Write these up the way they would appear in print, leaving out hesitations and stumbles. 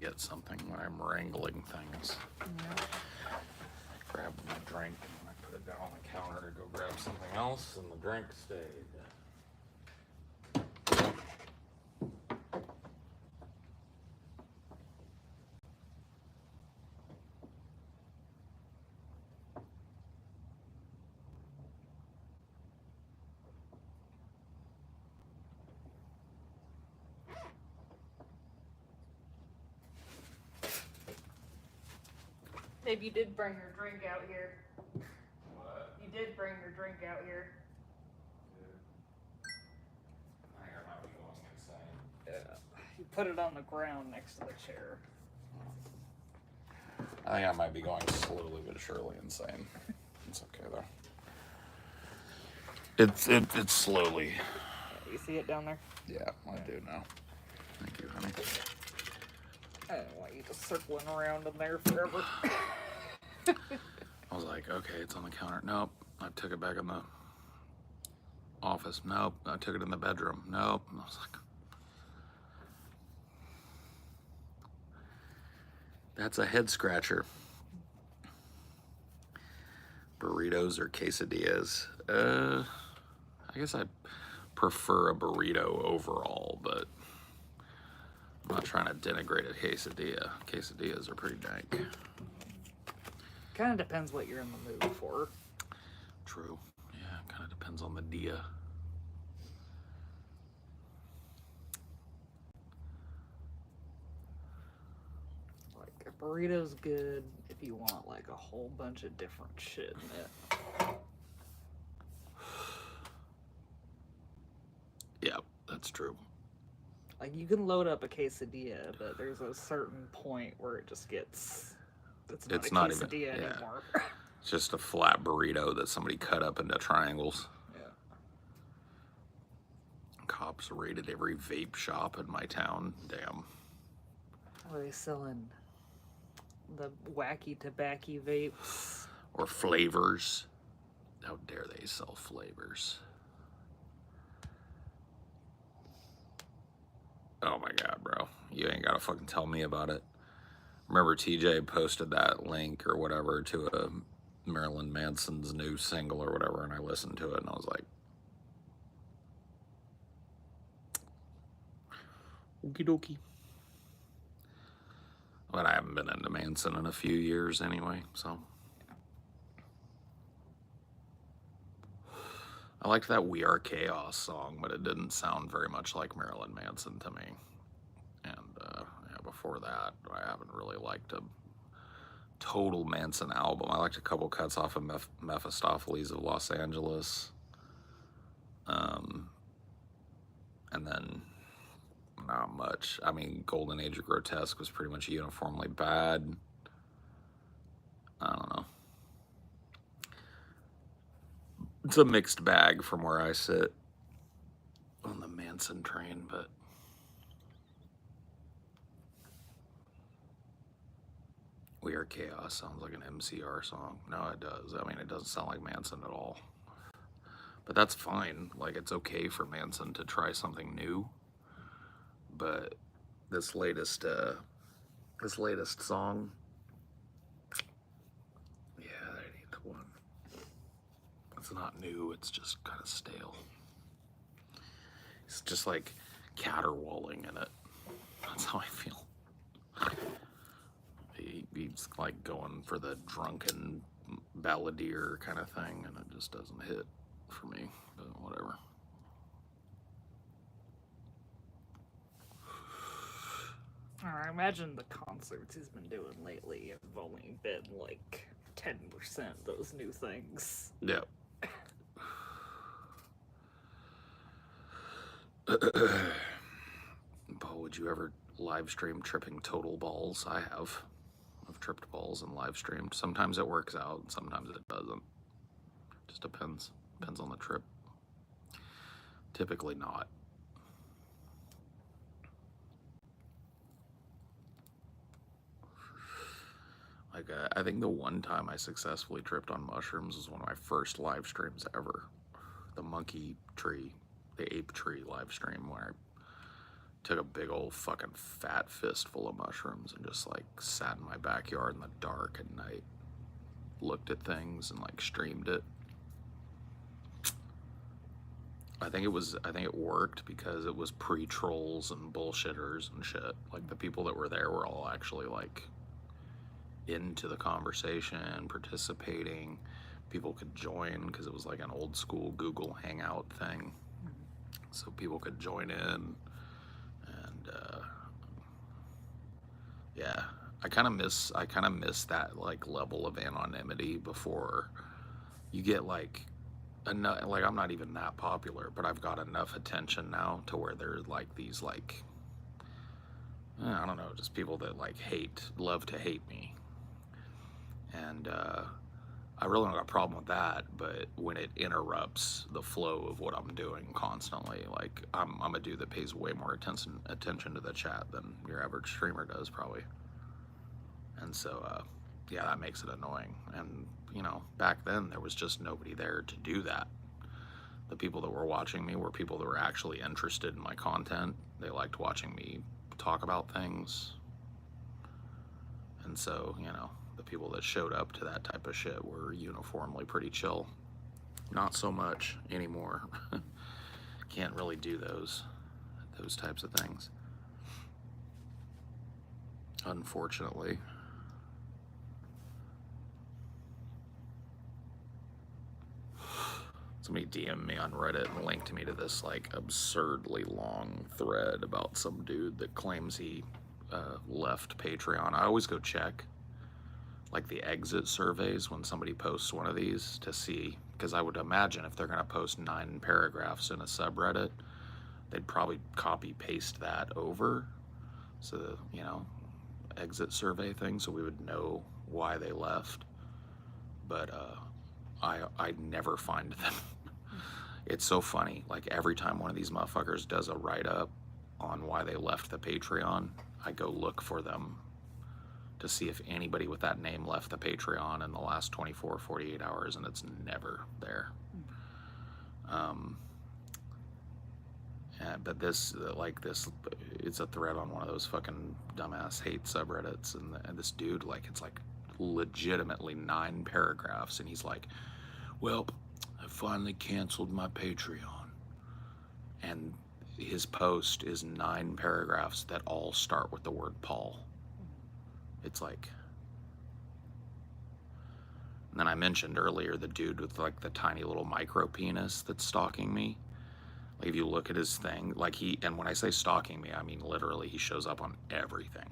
get something when I'm wrangling things. Yeah. Grab my drink and I put it down on the counter to go grab something else, and the drink stayed. Maybe you did bring your drink out here. What? You did bring your drink out here. I think I might be going insane. Yeah. You put it on the ground next to the chair. I think I might be going slowly but surely insane. It's okay though. It's slowly. Yeah, you see it down there? Yeah, I do now. Thank you, honey. I don't want you just circling around in there forever. I was like, okay, it's on the counter. Nope. I took it back in the office. Nope. I took it in the bedroom. Nope. I was like, that's a head scratcher. Burritos or quesadillas? I guess I prefer a burrito overall, but I'm not trying to denigrate a quesadilla. Quesadillas are pretty dank. Kind of depends what you're in the mood for. True. Yeah, kind of depends on the dia. Like, a burrito's good if you want, like, a whole bunch of different shit in it. Yeah, that's true. Like, you can load up a quesadilla, but there's a certain point where it just gets... It's not a quesadilla anymore. It's just a flat burrito that somebody cut up into triangles. Yeah. Cops raided every vape shop in my town. Damn. Are they selling the wacky tobacco vapes? Or flavors. How dare they sell flavors? Oh my God, bro. You ain't gotta fucking tell me about it. Remember TJ posted that link or whatever to a Marilyn Manson's new single or whatever, and I listened to it and I was like, okie dokie. But I haven't been into Manson in a few years anyway, so. I liked that We Are Chaos song, but it didn't sound very much like Marilyn Manson to me. And yeah, before that, I haven't really liked a total Manson album. I liked a couple cuts off of Mephistopheles of Los Angeles. And then not much. I mean, Golden Age of Grotesque was pretty much uniformly bad. I don't know. It's a mixed bag from where I sit on the Manson train, but We Are Chaos sounds like an MCR song. No, it does. I mean, it doesn't sound like Manson at all. But that's fine. Like, it's okay for Manson to try something new. But this latest song, yeah, that ain't the one. It's not new. It's just kind of stale. It's just like caterwauling in it. That's how I feel. He's like going for the drunken balladeer kind of thing, and it just doesn't hit for me, but whatever. I imagine the concerts he's been doing lately have only been like 10% those new things. Yep. Paul, would you ever live stream tripping total balls? I have. I've tripped balls and live streamed. Sometimes it works out, sometimes it doesn't. Just depends. Depends on the trip. Typically not. Like, I think the one time I successfully tripped on mushrooms was one of my first live streams ever. The monkey tree, the ape tree live stream, where I took a big old fucking fat fistful of mushrooms and just like sat in my backyard in the dark at night, looked at things and like streamed it. I think it worked because it was pre-trolls and bullshitters and shit. Like the people that were there were all actually like into the conversation, participating. People could join because it was like an old school Google Hangout thing. So people could join in, and yeah, I kind of miss that like level of anonymity before you get like enough. Like I'm not even that popular, but I've got enough attention now to where there's like these like I don't know, just people that like love to hate me, and I really don't got a problem with that, but when it interrupts the flow of what I'm doing constantly, like I'm a dude that pays way more attention to the chat than your average streamer does probably. And so, yeah, that makes it annoying. And, you know, back then there was just nobody there to do that. The people that were watching me were people that were actually interested in my content. They liked watching me talk about things. And so, you know, the people that showed up to that type of shit were uniformly pretty chill. Not so much anymore. Can't really do those types of things, unfortunately. Somebody DM'd me on Reddit and linked me to this like absurdly long thread about some dude that claims he left Patreon. I always go check like the exit surveys when somebody posts one of these to see, because I would imagine if they're going to post 9 paragraphs in a subreddit, they'd probably copy paste that over, so you know, exit survey thing, so we would know why they left. But I never find them. It's so funny, like every time one of these motherfuckers does a write-up on why they left the Patreon, I go look for them to see if anybody with that name left the Patreon in the last 24, 48 hours, and it's never there. But this, it's a thread on one of those fucking dumbass hate subreddits, and this dude, like, it's like legitimately 9 paragraphs, and he's like, well, I finally canceled my Patreon. And his post is 9 paragraphs that all start with the word Paul. It's like, and then I mentioned earlier the dude with like the tiny little micro penis that's stalking me. Like if you look at his thing, like and when I say stalking me, I mean literally he shows up on everything.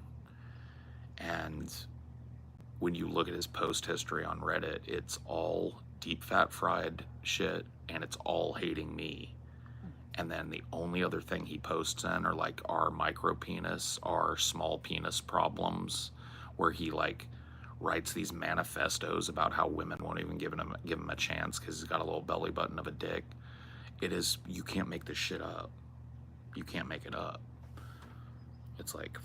And when you look at his post history on Reddit, it's all deep fat fried shit, and it's all hating me. And then the only other thing he posts in are like our micro penis, our small penis problems, where he like writes these manifestos about how women won't even give him a chance because he's got a little belly button of a dick. It is, you can't make this shit up. You can't make it up. It's like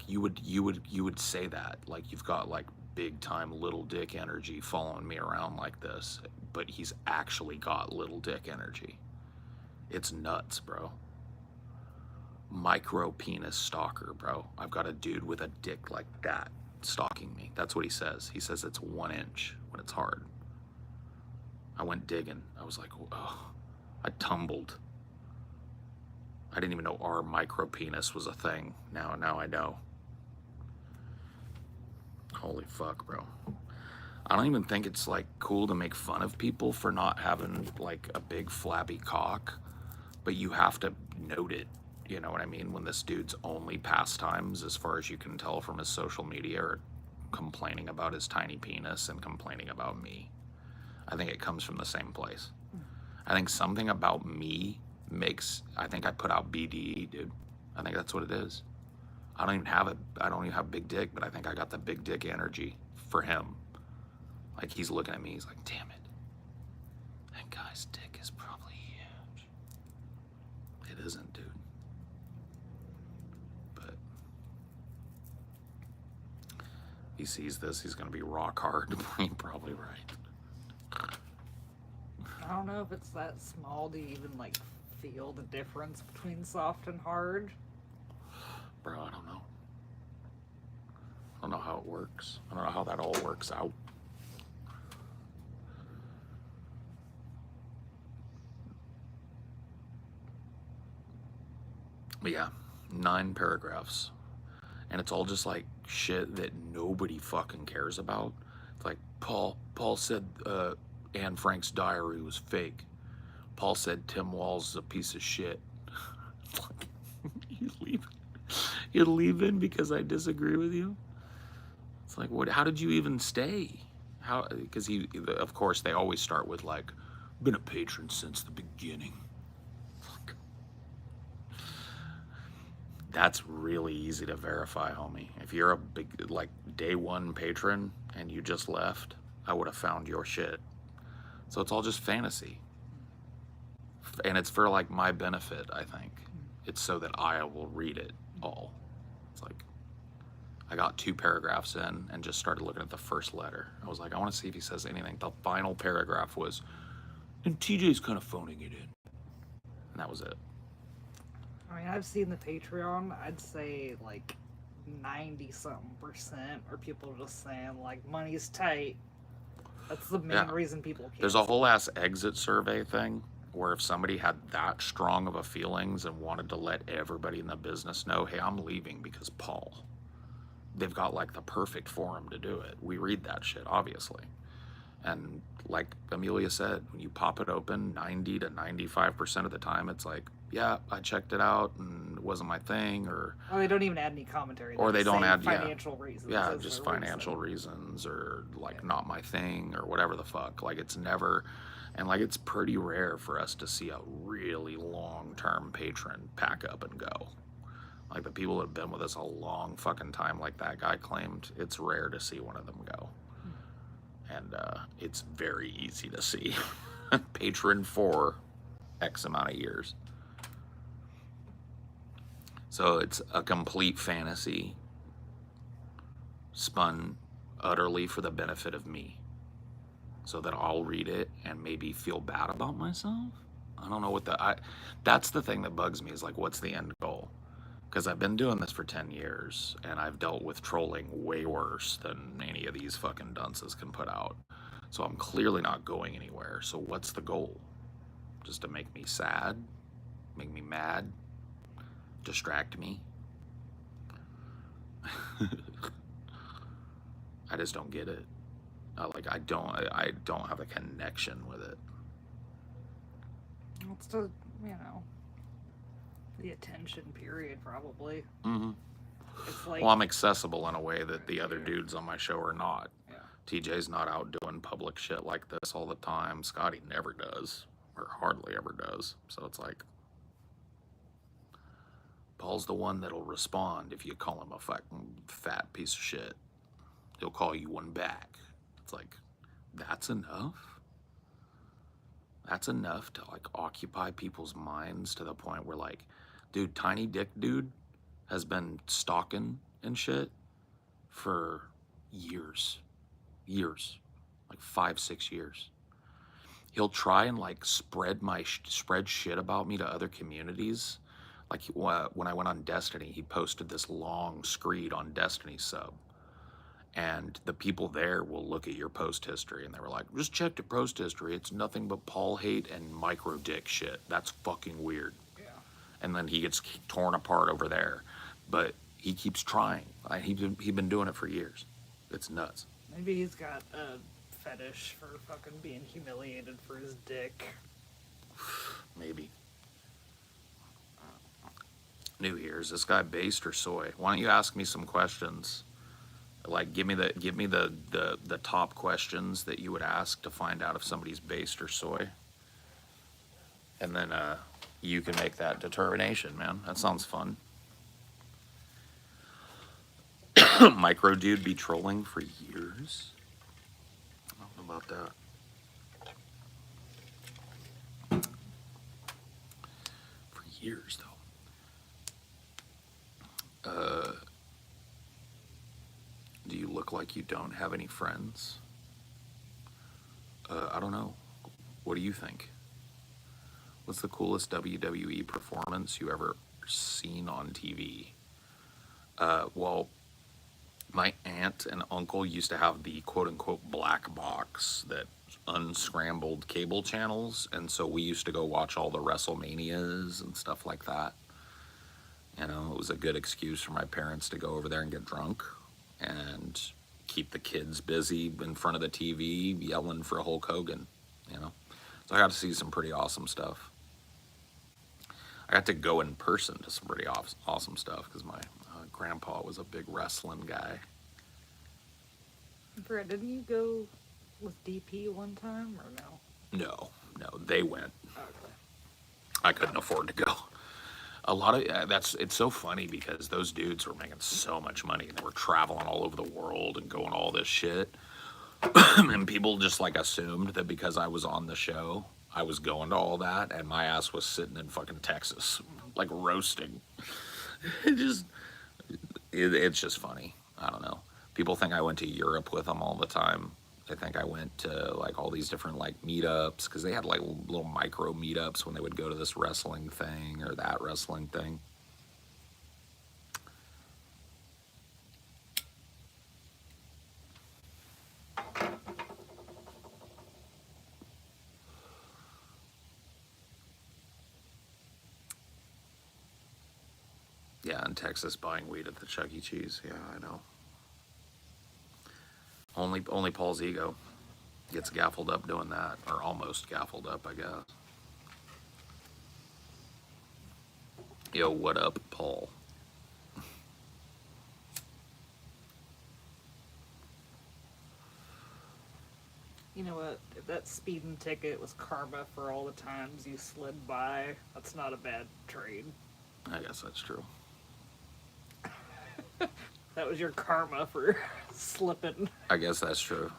you would say that, like you've got like big time little dick energy following me around like this, but he's actually got little dick energy. It's nuts, bro. Micro penis stalker, bro. I've got a dude with a dick like that stalking me. That's what he says. He says it's 1 inch when it's hard. I went digging. I was like, oh, I tumbled. I didn't even know our micro penis was a thing. Now I know. Holy fuck, bro. I don't even think it's like cool to make fun of people for not having like a big flabby cock, but you have to note it. You know what I mean? When this dude's only pastimes, as far as you can tell from his social media, are complaining about his tiny penis and complaining about me. I think it comes from the same place. I think something about me I think I put out BDE, dude. I think that's what it is. I don't even have big dick, but I think I got the big dick energy for him. Like he's looking at me, he's like, damn it. That guy's dick is probably huge. It isn't, dude. But if he sees this, he's gonna be rock hard. You're probably right. I don't know if it's that small. Do you even like feel the difference between soft and hard? Bro, I don't know. I don't know how it works. I don't know how that all works out. But yeah, 9 paragraphs. And it's all just like shit that nobody fucking cares about. It's like Paul said Anne Frank's diary was fake. Paul said Tim Walz is a piece of shit. You leave. You're leaving because I disagree with you. It's like, what? How did you even stay? How? Because of course, they always start with like, been a patron since the beginning. That's really easy to verify, homie. If you're a big, like, day 1 patron and you just left, I would have found your shit. So it's all just fantasy. And it's for, like, my benefit, I think. It's so that I will read it all. It's like, I got 2 paragraphs in and just started looking at the first letter. I was like, I want to see if he says anything. The final paragraph was, and TJ's kind of phoning it in. And that was it. I mean, I've seen the Patreon. I'd say like 90-something% are people just saying like money's tight. That's the main reason people can't. There's a whole ass exit survey thing where if somebody had that strong of a feelings and wanted to let everybody in the business know, hey, I'm leaving because Paul, they've got like the perfect forum to do it. We read that shit, obviously. And like Amelia said, when you pop it open, 90 to 95% of the time, it's like, yeah, I checked it out and it wasn't my thing, or they don't even add any commentary. Or they don't add financial reasons. Yeah, just financial reasons, or like not my thing, or whatever the fuck. Like it's never, and like it's pretty rare for us to see a really long-term patron pack up and go. Like the people that have been with us a long fucking time, like that guy claimed, it's rare to see one of them go. And it's very easy to see. Patron for X amount of years. So it's a complete fantasy spun utterly for the benefit of me. So that I'll read it and maybe feel bad about myself. I don't know what that's the thing that bugs me, is like, what's the end goal? Because I've been doing this for 10 years and I've dealt with trolling way worse than any of these fucking dunces can put out. So I'm clearly not going anywhere. So what's the goal? Just to make me sad? Make me mad? Distract me? I just don't get it. I don't have a connection with it. It's the, the attention period, probably. Mm-hmm. It's like, well, I'm accessible in a way that the other dudes on my show are not. Yeah. TJ's not out doing public shit like this all the time. Scotty never does, or hardly ever does. So it's like, Paul's the one that'll respond if you call him a fucking fat piece of shit. He'll call you one back. It's like, that's enough? That's enough to like occupy people's minds to the point where like, dude, Tiny Dick Dude has been stalking and shit for years. Like 5-6 years. He'll try and like spread shit about me to other communities. Like when I went on Destiny, he posted this long screed on Destiny sub. And the people there will look at your post history and they were like, just check the post history. It's nothing but Paul hate and micro dick shit. That's fucking weird. Yeah. And then he gets torn apart over there. But he keeps trying. He's been doing it for years. It's nuts. Maybe he's got a fetish for fucking being humiliated for his dick. Maybe. New here. Is this guy based or soy? Why don't you ask me some questions? Like, give me the top questions that you would ask to find out if somebody's based or soy. And then you can make that determination, man. That sounds fun. Micro dude be trolling for years? I don't know about that. For years, though. Do you look like you don't have any friends? I don't know. What do you think? What's the coolest WWE performance you ever seen on TV? Well, my aunt and uncle used to have the quote-unquote black box that unscrambled cable channels, and so we used to go watch all the WrestleManias and stuff like that. You know, it was a good excuse for my parents to go over there and get drunk and keep the kids busy in front of the TV yelling for Hulk Hogan, you know. So I got to see some pretty awesome stuff. I got to go in person to some pretty awesome stuff because my grandpa was a big wrestling guy. Brett, didn't you go with DP one time or no? No, they went. Okay. I couldn't afford to go. A lot of it's so funny because those dudes were making so much money and they were traveling all over the world and going all this shit. And people just like assumed that because I was on the show, I was going to all that, and my ass was sitting in fucking Texas, like roasting. It's just funny. I don't know. People think I went to Europe with them all the time. They think I went to like all these different like meetups because they had like little micro meetups when they would go to this wrestling thing or that wrestling thing. Yeah, in Texas, buying weed at the Chuck E. Cheese. Yeah, I know. Only Paul's ego gets gaffled up doing that, or almost gaffled up, I guess. Yo, what up, Paul? You know what? If that speeding ticket was karma for all the times you slid by, that's not a bad trade. I guess that's true. That was your karma for slipping. I guess that's true.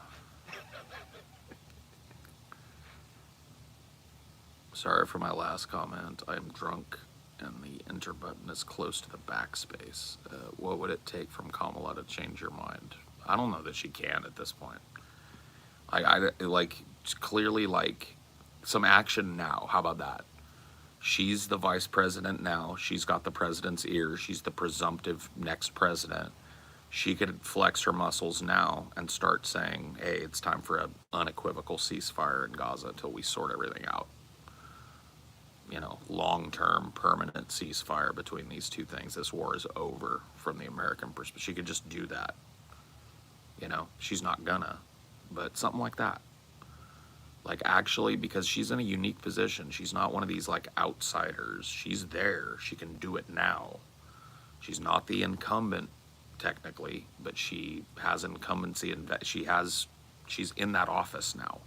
Sorry for my last comment. I am drunk and the enter button is close to the backspace. What would it take from Kamala to change your mind? I don't know that she can at this point. I like, clearly, like, some action now. How about that? She's the vice president now. She's got the president's ear. She's the presumptive next president. She could flex her muscles now and start saying, hey, it's time for an unequivocal ceasefire in Gaza until we sort everything out. You know, long-term, permanent ceasefire between these two things. This war is over from the American perspective. She could just do that. You know, she's not gonna, but something like that. Like, actually, because she's in a unique position. She's not one of these, like, outsiders. She's there. She can do it now. She's not the incumbent, technically, but she has incumbency, and she's in that office now.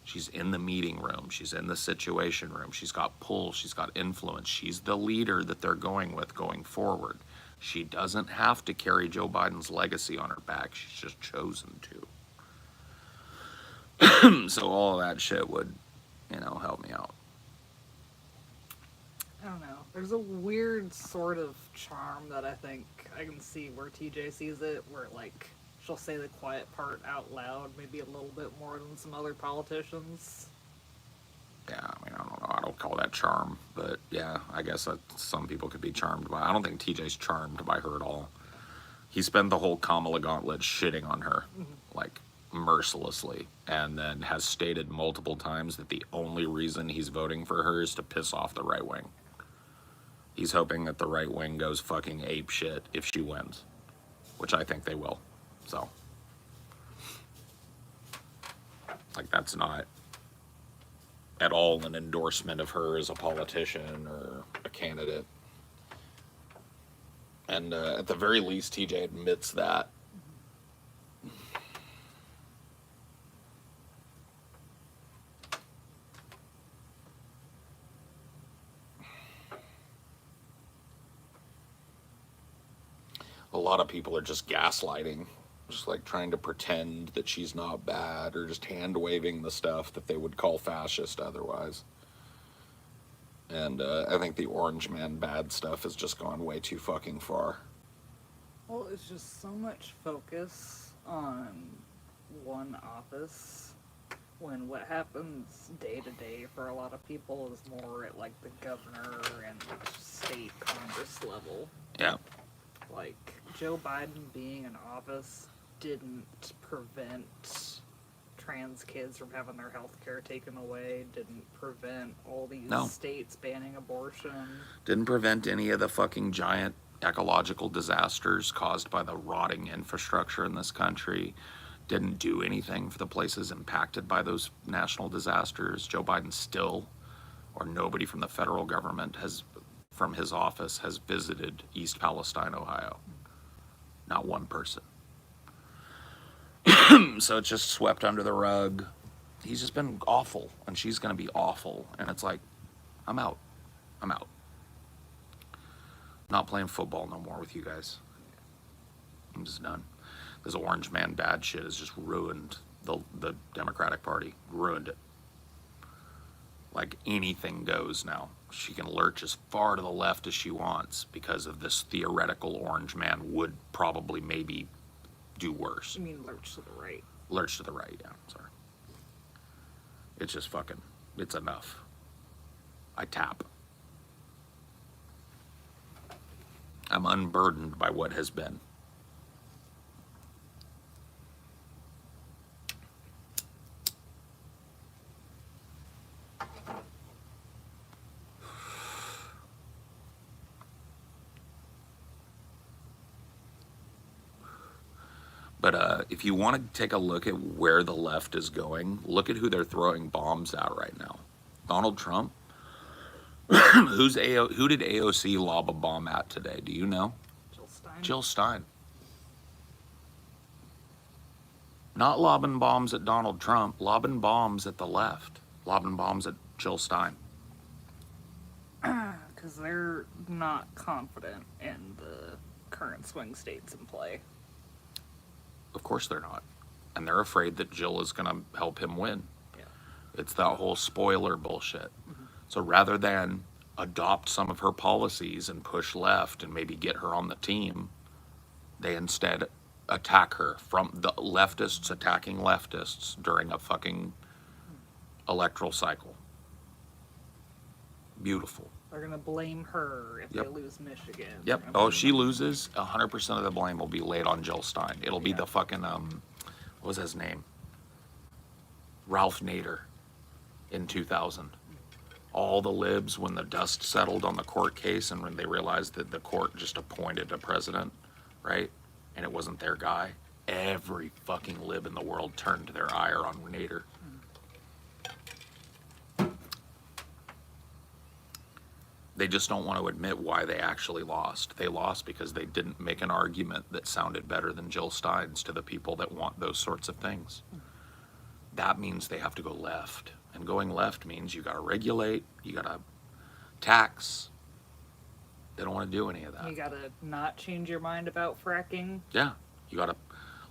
She's in the meeting room. She's in the situation room. She's got pull. She's got influence. She's the leader that they're going with going forward. She doesn't have to carry Joe Biden's legacy on her back. She's just chosen to. So all of that shit would, you know, help me out. I don't know. There's a weird sort of charm that I think I can see where TJ sees it, where, like, she'll say the quiet part out loud, maybe a little bit more than some other politicians. Yeah, I mean, I don't know. I don't call that charm, but yeah, I guess that some people could be charmed by. I don't think TJ's charmed by her at all. He spent the whole Kamala gauntlet shitting on her, like, mercilessly, and then has stated multiple times that the only reason he's voting for her is to piss off the right wing. He's hoping that the right wing goes fucking ape shit if she wins, which I think they will. So, like, that's not at all an endorsement of her as a politician or a candidate. And at the very least, TJ admits that. A lot of people are just gaslighting, just like trying to pretend that she's not bad, or just hand waving the stuff that they would call fascist otherwise. And I think the orange man bad stuff has just gone way too fucking far. Well, it's just so much focus on one office, when what happens day to day for a lot of people is more at, like, the governor and state Congress level. Yeah. like, Joe Biden being in office didn't prevent trans kids from having their health care taken away, didn't prevent all these states banning abortion. Didn't prevent any of the fucking giant ecological disasters caused by the rotting infrastructure in this country. Didn't do anything for the places impacted by those national disasters. Joe Biden still, or nobody from the federal government has, from his office, has visited East Palestine, Ohio. Not one person. So it's just swept under the rug. He's just been awful, and she's going to be awful. And it's like, I'm out. I'm out. Not playing football no more with you guys. I'm just done. This orange man bad shit has just ruined the Democratic Party. Ruined it. Like, anything goes now. She can lurch as far to the left as she wants because of this theoretical orange man would probably maybe do worse. You mean lurch to the right? Lurch to the right, yeah, sorry. It's just fucking, it's enough. I tap. I'm unburdened by what has been. But if you want to take a look at where the left is going, look at who they're throwing bombs at right now. Donald Trump. Who did AOC lob a bomb at today? Do you know? Jill Stein. Jill Stein. Not lobbing bombs at Donald Trump, lobbing bombs at the left. Lobbing bombs at Jill Stein. Because they're not confident in the current swing states in play. Of course they're not. And they're afraid that Jill is going to help him win. Yeah. It's that whole spoiler bullshit. Mm-hmm. So rather than adopt some of her policies and push left and maybe get her on the team, they instead attack her, from the leftists attacking leftists during a fucking electoral cycle. Beautiful. They're going to blame her if Yep. they lose Michigan. Yep. Oh, if she loses, 100% of the blame will be laid on Jill Stein. It'll be Yeah. the fucking, what was his name? Ralph Nader in 2000. All the libs, when the dust settled on the court case and when they realized that the court just appointed a president, right? And it wasn't their guy, every fucking lib in the world turned their ire on Nader. They just don't want to admit why they actually lost. They lost because they didn't make an argument that sounded better than Jill Stein's to the people that want those sorts of things. That means they have to go left. And going left means you got to regulate, you got to tax. They don't want to do any of that. You got to not change your mind about fracking. Yeah, you got to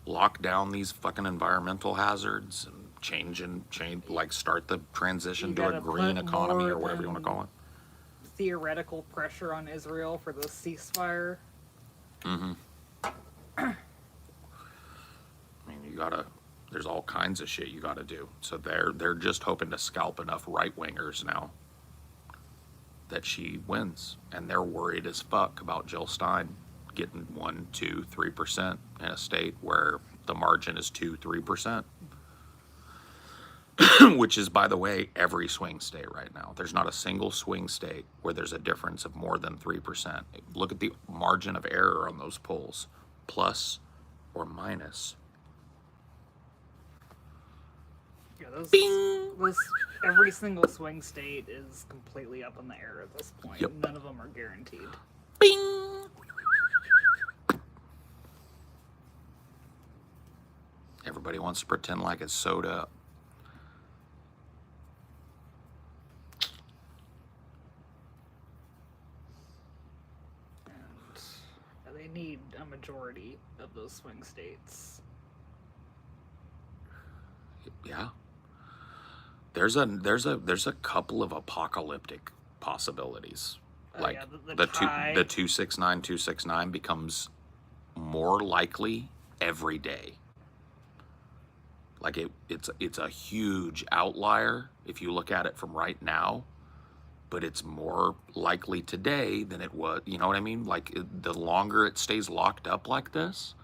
lock down these fucking environmental hazards and change, like start the transition to a green economy or whatever you want to call it. Theoretical pressure on Israel for the ceasefire. Mm-hmm. I mean, you gotta. There's all kinds of shit you gotta do. So they're just hoping to scalp enough right wingers now that she wins, and they're worried as fuck about Jill Stein getting 1, 2, 3% in a state where the margin is 2-3%. Which is, by the way, every swing state right now. There's not a single swing state where there's a difference of more than 3%. Look at the margin of error on those polls, plus or minus. Yeah, Bing! Every single swing state is completely up in the air at this point. Yep. None of them are guaranteed. Bing! Everybody wants to pretend like it's sewed up. And they need a majority of those swing states. Yeah. There's a couple of apocalyptic possibilities. Like yeah, the tie. 269 becomes more likely every day. Like it's a huge outlier if you look at it from right now, but it's more likely today than it was. You know what I mean? Like, the longer it stays locked up like this,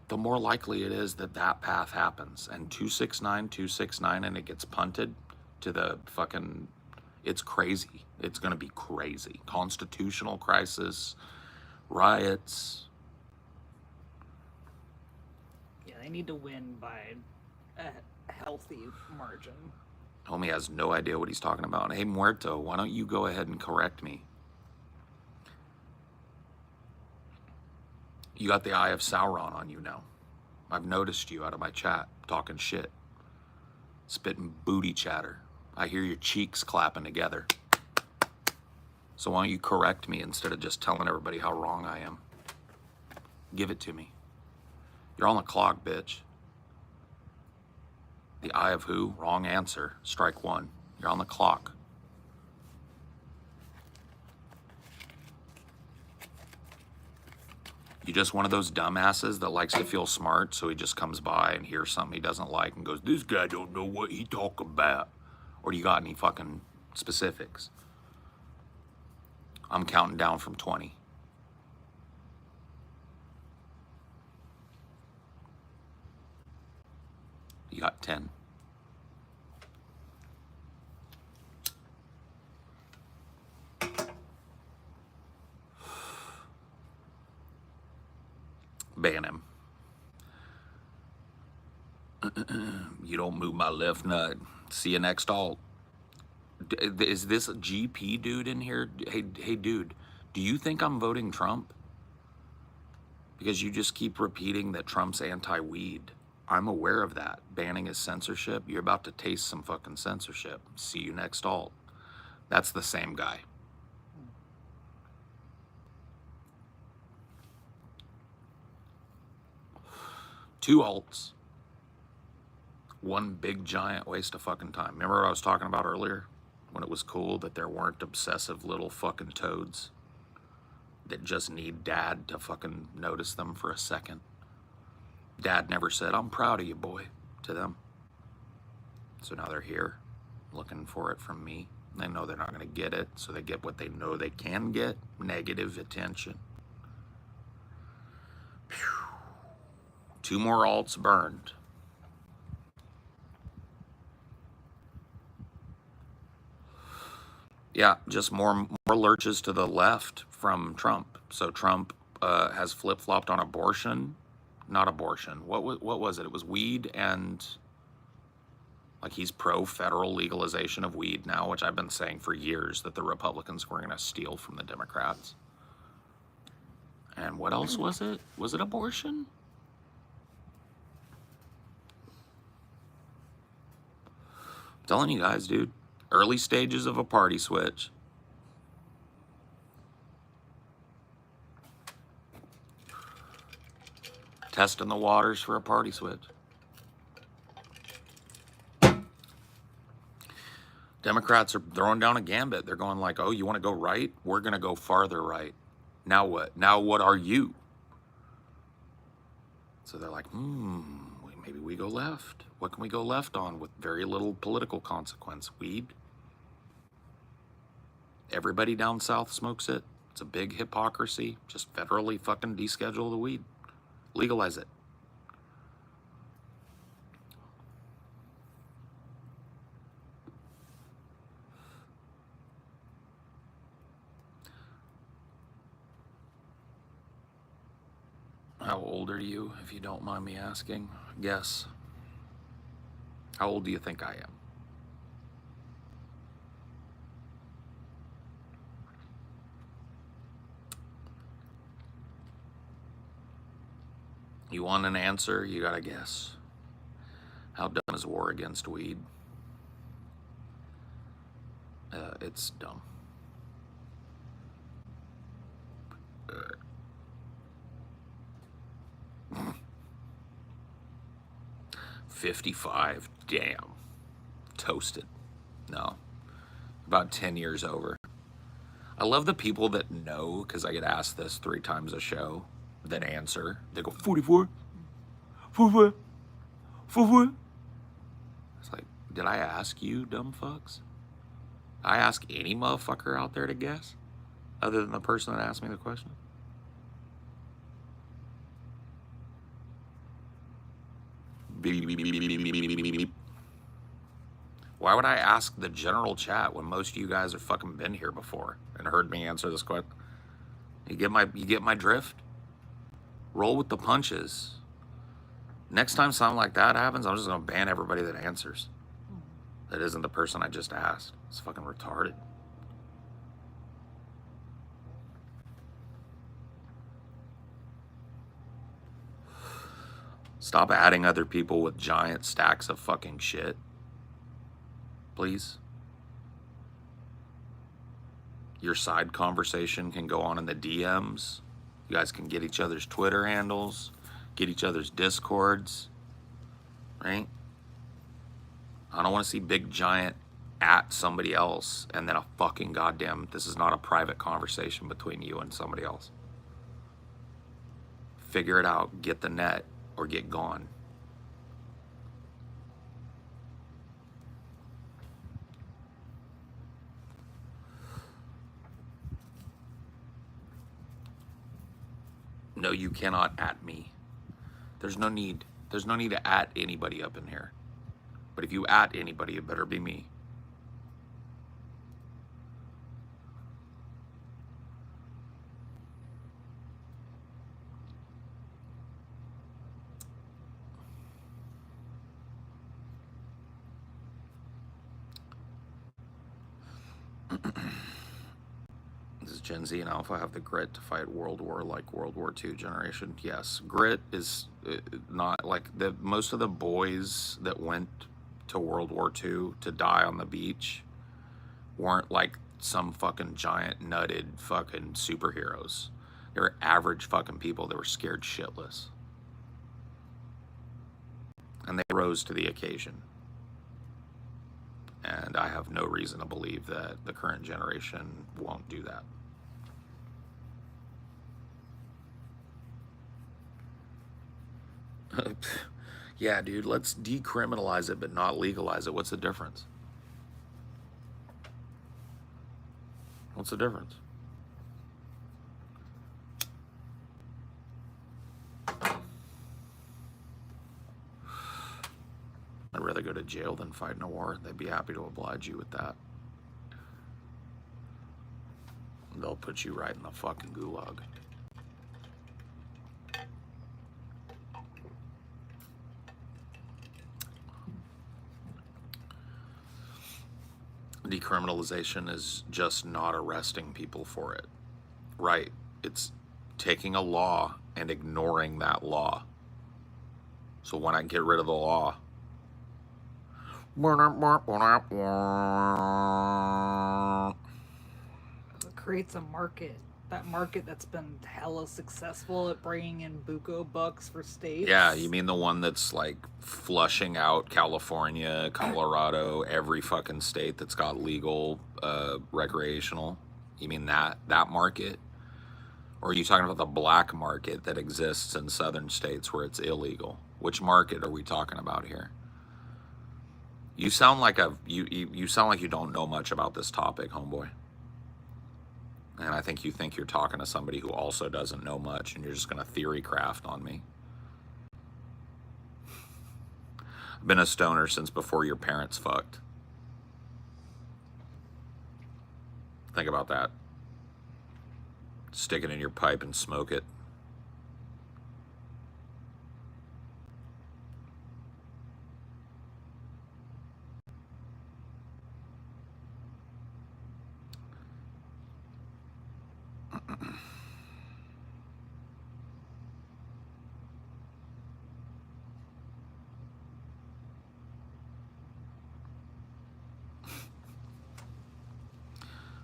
the more likely it is that that path happens. And 269, and it gets punted to the fucking, it's crazy. It's going to be crazy. Constitutional crisis, riots. Yeah, they need to win by a healthy margin. Homie has no idea what he's talking about. Hey, Muerto, why don't you go ahead and correct me? You got the Eye of Sauron on you now. I've noticed you out of my chat, talking shit, spitting booty chatter. I hear your cheeks clapping together. So why don't you correct me instead of just telling everybody how wrong I am? Give it to me. You're on the clock, bitch. The eye of who? Wrong answer. Strike one. You're on the clock. You just one of those dumbasses that likes to feel smart, so he just comes by and hears something he doesn't like and goes, this guy don't know what he talk about. Or do you got any fucking specifics? I'm counting down from 20. You got 10. Ban him. You don't move my left nut. See you next alt. Is this a GP dude in here? Hey, dude, do you think I'm voting Trump? Because you just keep repeating that Trump's anti-weed. I'm aware of that. Banning is censorship. You're about to taste some fucking censorship. See you next alt. That's the same guy. Two alts. One big giant waste of fucking time. Remember what I was talking about earlier? When it was cool that there weren't obsessive little fucking toads that just need dad to fucking notice them for a second. Dad never said, I'm proud of you, boy, to them. So now they're here looking for it from me. They know they're not going to get it, so they get what they know they can get, negative attention. Whew. 2 more alts burned. Yeah, just more lurches to the left from Trump. So Trump has flip-flopped on abortion. Not abortion. What was it? It was weed, and like he's pro-federal legalization of weed now, which I've been saying for years that the Republicans were going to steal from the Democrats. And what else was it? Was it abortion? I'm telling you guys, dude. Early stages of a party switch. Testing the waters for a party switch. Democrats are throwing down a gambit. They're going like, oh, you want to go right? We're going to go farther right. Now what? Now what are you? So they're like, maybe we go left. What can we go left on with very little political consequence? Weed? Everybody down south smokes it. It's a big hypocrisy. Just federally fucking deschedule the weed. Legalize it. How old are you, if you don't mind me asking? Guess. How old do you think I am? You want an answer? You gotta guess. How dumb is war against weed? It's dumb. 55, damn. Toasted. No. About 10 years over. I love the people that know, because I get asked this 3 times a show, that answer. They go, 44? 44? 44? It's like, did I ask you, dumb fucks? I ask any motherfucker out there to guess, other than the person that asked me the question. Beep, beep, beep, beep, beep, beep, beep, beep, beep. Why would I ask the general chat when most of you guys have fucking been here before and heard me answer this question? You get my drift? Roll with the punches. Next time something like that happens, I'm just gonna ban everybody that answers. That isn't the person I just asked. It's fucking retarded. Stop adding other people with giant stacks of fucking shit. Please. Your side conversation can go on in the DMs. You guys can get each other's Twitter handles, get each other's Discords, right? I don't want to see big giant at somebody else and then a fucking goddamn, this is not a private conversation between you and somebody else. Figure it out, get the net, or get gone. No, you cannot at me. There's no need. There's no need to at anybody up in here. But if you at anybody, it better be me. This is Gen Z and Alpha have the grit to fight World War like World War II generation. Yes, grit is not like most of the boys that went to World War II to die on the beach weren't like some fucking giant nutted fucking superheroes. They were average fucking people that were scared shitless. And they rose to the occasion. And I have no reason to believe that the current generation won't do that. Yeah, dude, let's decriminalize it but not legalize it. What's the difference? What's the difference? I'd rather go to jail than fight in a war. They'd be happy to oblige you with that. They'll put you right in the fucking gulag. Decriminalization is just not arresting people for it. Right. It's taking a law and ignoring that law. So why not get rid of the law? It creates a market. That market that's been hella successful at bringing in buco bucks for states. Yeah, you mean the one that's like flushing out California, Colorado, every fucking state that's got legal recreational? You mean that market? Or are you talking about the black market that exists in southern states where it's illegal? Which market are we talking about here? You sound like you sound like you don't know much about this topic, homeboy. And I think you're talking to somebody who also doesn't know much, and you're just gonna theory craft on me. I've been a stoner since before your parents fucked. Think about that. Stick it in your pipe and smoke it.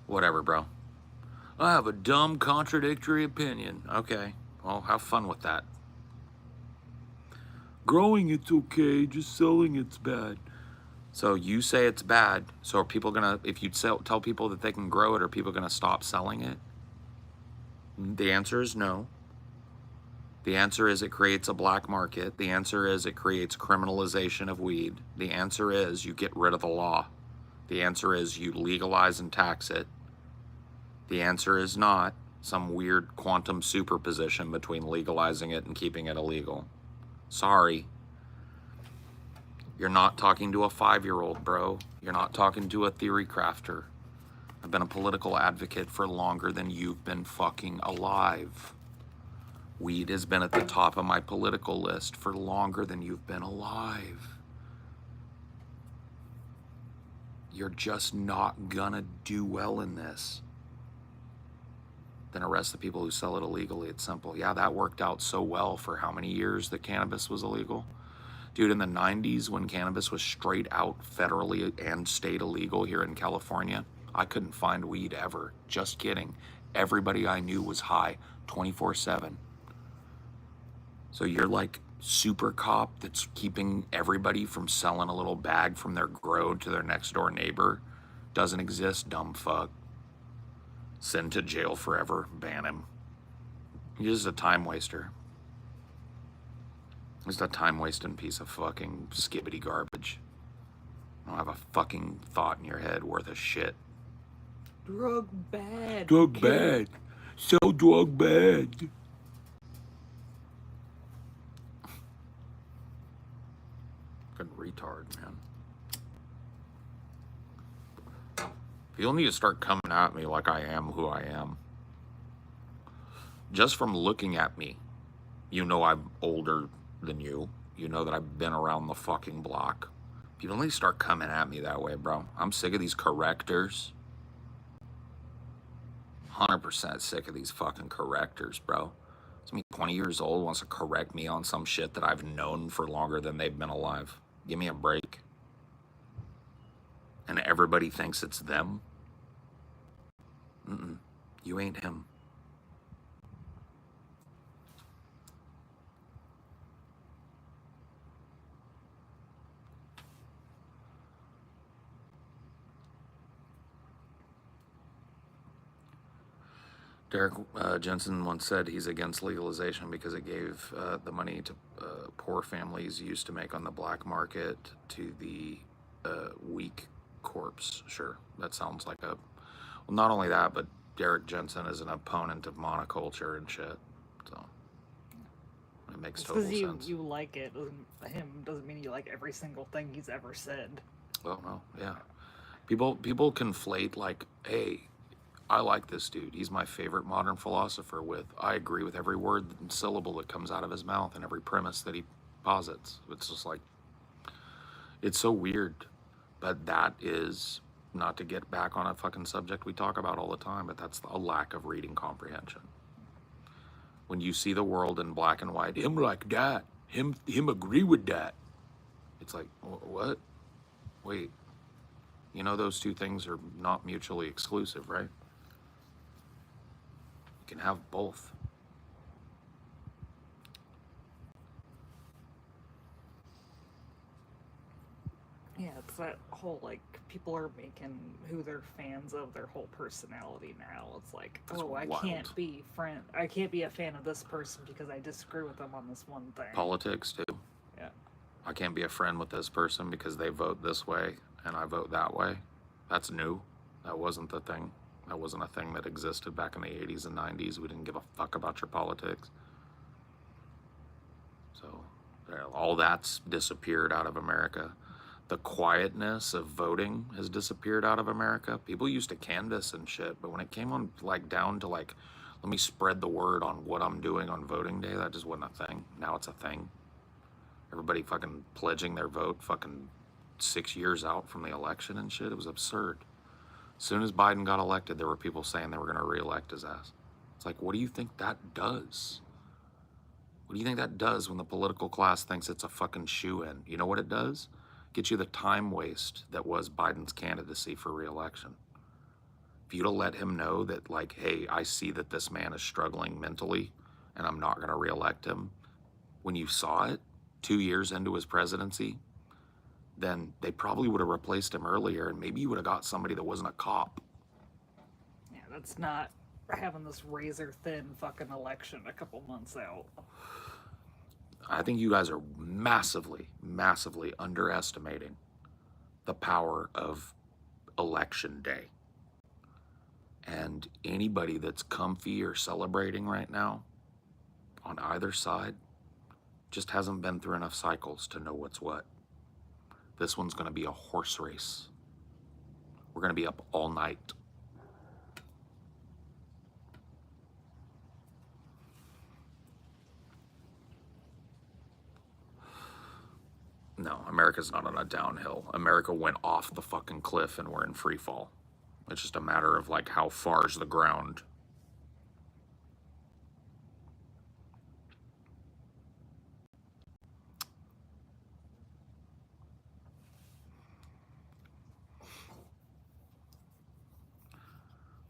Whatever, bro. I have a dumb, contradictory opinion. Okay, well, have fun with that. Growing it's okay, just selling it's bad. So you say it's bad, so are people gonna, if you tell people that they can grow it, are people gonna stop selling it? The answer is no. The answer is it creates a black market. The answer is it creates criminalization of weed. The answer is you get rid of the law. The answer is you legalize and tax it. The answer is not some weird quantum superposition between legalizing it and keeping it illegal. Sorry. You're not talking to a 5-year-old, bro. You're not talking to a theory crafter. I've been a political advocate for longer than you've been fucking alive. Weed has been at the top of my political list for longer than you've been alive. You're just not gonna do well in this. Then arrest the people who sell it illegally. It's simple. Yeah, that worked out so well for how many years that cannabis was illegal? Dude, in the 90s when cannabis was straight out federally and state illegal here in California, I couldn't find weed ever. Just kidding. Everybody I knew was high 24/7. So you're like super cop that's keeping everybody from selling a little bag from their grow to their next door neighbor. Doesn't exist, dumb fuck. Send to jail forever, ban him. He's just a time waster. Just a time wasting piece of fucking skibbity garbage. You don't have a fucking thought in your head worth of shit. Drug bad. Drug bad. So drug bad. Fucking retard, man. You'll need to start coming at me like I am who I am. Just from looking at me, you know I'm older than you. You know that I've been around the fucking block. People need to start coming at me that way, bro. I'm sick of these correctors. 100% sick of these fucking correctors, bro. Somebody 20 years old wants to correct me on some shit that I've known for longer than they've been alive. Give me a break. And everybody thinks it's them. You ain't him. Derek Jensen once said he's against legalization because it gave the money to poor families used to make on the black market to the weak corpse. Sure, that sounds like a... Well, not only that, but Derek Jensen is an opponent of monoculture and shit. So it makes total sense. You like it, doesn't mean you like every single thing he's ever said. Well, no, yeah. People conflate like, hey, I like this dude. He's my favorite modern philosopher I agree with every word and syllable that comes out of his mouth and every premise that he posits. It's just like, it's so weird. But that is, not to get back on a fucking subject we talk about all the time, but that's a lack of reading comprehension. When you see the world in black and white, him like that, him agree with that. It's like, what? Wait, you know those two things are not mutually exclusive, right? You can have both. Yeah, it's that whole, like, people are making who they're fans of their whole personality now. It's like, That's I wild. can't be a fan of this person because I disagree with them on this one thing. Politics too. Yeah. I can't be a friend with this person because they vote this way and I vote that way. That's new. That wasn't the thing. That wasn't a thing that existed back in the 80s and 90s. We didn't give a fuck about your politics. So all that's disappeared out of America. The quietness of voting has disappeared out of America. People used to canvass and shit, but when it came on like down to like, let me spread the word on what I'm doing on voting day, that just wasn't a thing. Now it's a thing. Everybody fucking pledging their vote fucking 6 years out from the election and shit. It was absurd. As soon as Biden got elected, there were people saying they were going to re-elect his ass. It's like, what do you think that does? What do you think that does when the political class thinks it's a fucking shoe-in? You know what it does? Get you the time waste that was Biden's candidacy for re-election. If you'd have let him know that, like, hey, I see that this man is struggling mentally and I'm not going to re-elect him, when you saw it 2 years into his presidency, then they probably would have replaced him earlier and maybe you would have got somebody that wasn't a cop. Yeah, that's not having this razor thin fucking election a couple months out. I think you guys are massively, massively underestimating the power of Election Day. And anybody that's comfy or celebrating right now on either side just hasn't been through enough cycles to know what's what. This one's going to be a horse race. We're going to be up all night. No, America's not on a downhill. America went off the fucking cliff and we're in free fall. It's just a matter of like how far's the ground.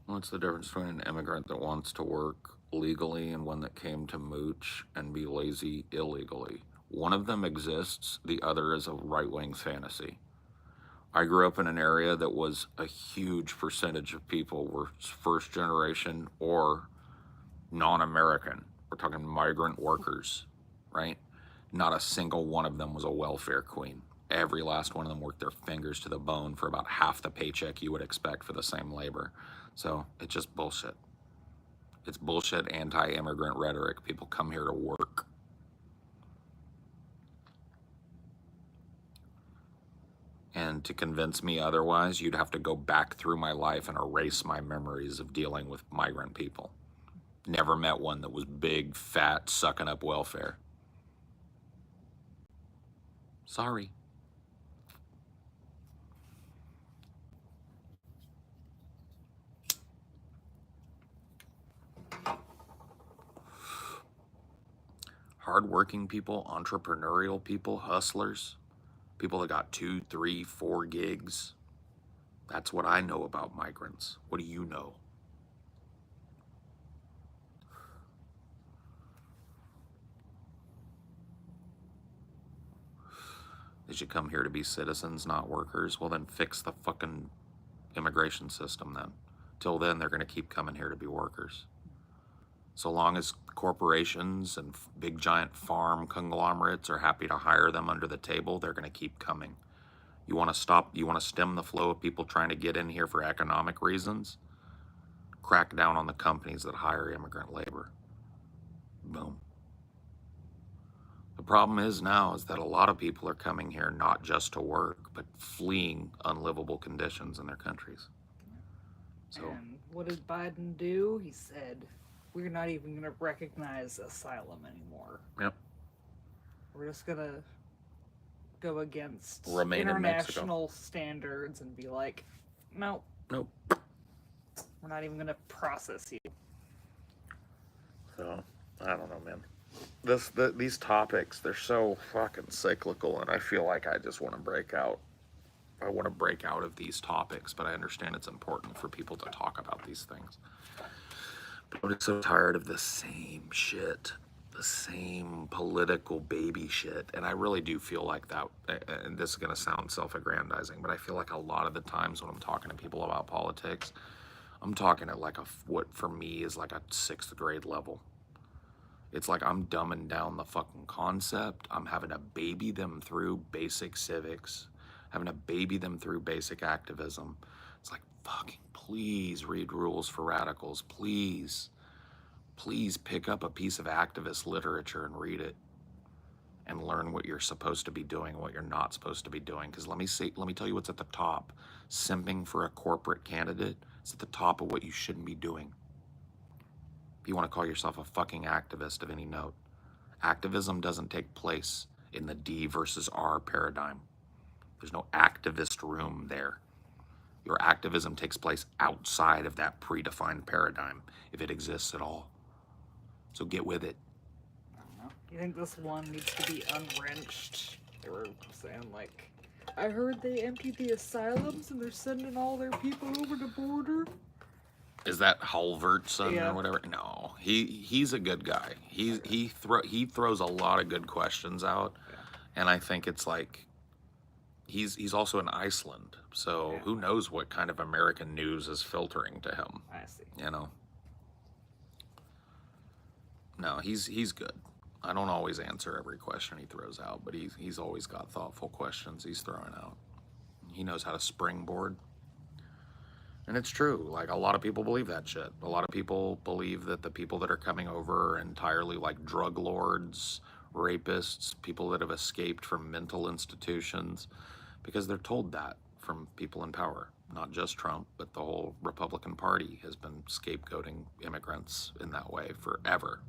What's the difference between an immigrant that wants to work legally and one that came to mooch and be lazy illegally? One of them exists, the other is a right-wing fantasy. I grew up in an area that was a huge percentage of people were first generation or non-American. We're talking migrant workers, right? Not a single one of them was a welfare queen. Every last one of them worked their fingers to the bone for about half the paycheck you would expect for the same labor. So it's just bullshit. It's bullshit anti-immigrant rhetoric. People come here to work. And to convince me otherwise, you'd have to go back through my life and erase my memories of dealing with migrant people. Never met one that was big, fat, sucking up welfare. Sorry. Hardworking people, entrepreneurial people, hustlers, people that got 2, 3, 4 gigs. That's what I know about migrants. What do you know? They should come here to be citizens, not workers. Well, then fix the fucking immigration system then. Till then, they're going to keep coming here to be workers. So long as corporations and big giant farm conglomerates are happy to hire them under the table, they're going to keep coming. You want to stem the flow of people trying to get in here for economic reasons? Crack down on the companies that hire immigrant labor. Boom. The problem is now is that a lot of people are coming here not just to work, but fleeing unlivable conditions in their countries. So, and what did Biden do? He said, we're not even going to recognize asylum anymore. Yep. We're just going to go against Remain international standards and be like, nope. Nope. We're not even going to process you. So, I don't know, man. These topics, they're so fucking cyclical, and I feel like I just want to break out. I want to break out of these topics, but I understand it's important for people to talk about these things. But I'm just so tired of the same shit, the same political baby shit, and I really do feel like that, and this is going to sound self-aggrandizing, but I feel like a lot of the times when I'm talking to people about politics, I'm talking at like what for me is like a 6th grade level. It's like I'm dumbing down the fucking concept. I'm having to baby them through basic civics, having to baby them through basic activism. It's like, fucking please read Rules for Radicals. Please pick up a piece of activist literature and read it and learn what you're supposed to be doing and what you're not supposed to be doing. Because let me tell you what's at the top. Simping for a corporate candidate is at the top of what you shouldn't be doing. If you want to call yourself a fucking activist of any note, activism doesn't take place in the D versus R paradigm. There's no activist room there. Your activism takes place outside of that predefined paradigm, if it exists at all. So get with it. I don't know. You think this one needs to be unwrenched? They were saying, like, I heard they emptied the asylums and they're sending all their people over the border. Is that Halvertson Yeah. or whatever? No, he's a good guy. He throws a lot of good questions out, and I think it's like he's also in Iceland, so who knows what kind of American news is filtering to him? I see. You know. No, he's good. I don't always answer every question he throws out, but he's always got thoughtful questions he's throwing out. He knows how to springboard. And it's true. Like, a lot of people believe that shit. A lot of people believe that the people that are coming over are entirely like drug lords, rapists, people that have escaped from mental institutions, because they're told that from people in power. Not just Trump, but the whole Republican Party has been scapegoating immigrants in that way forever.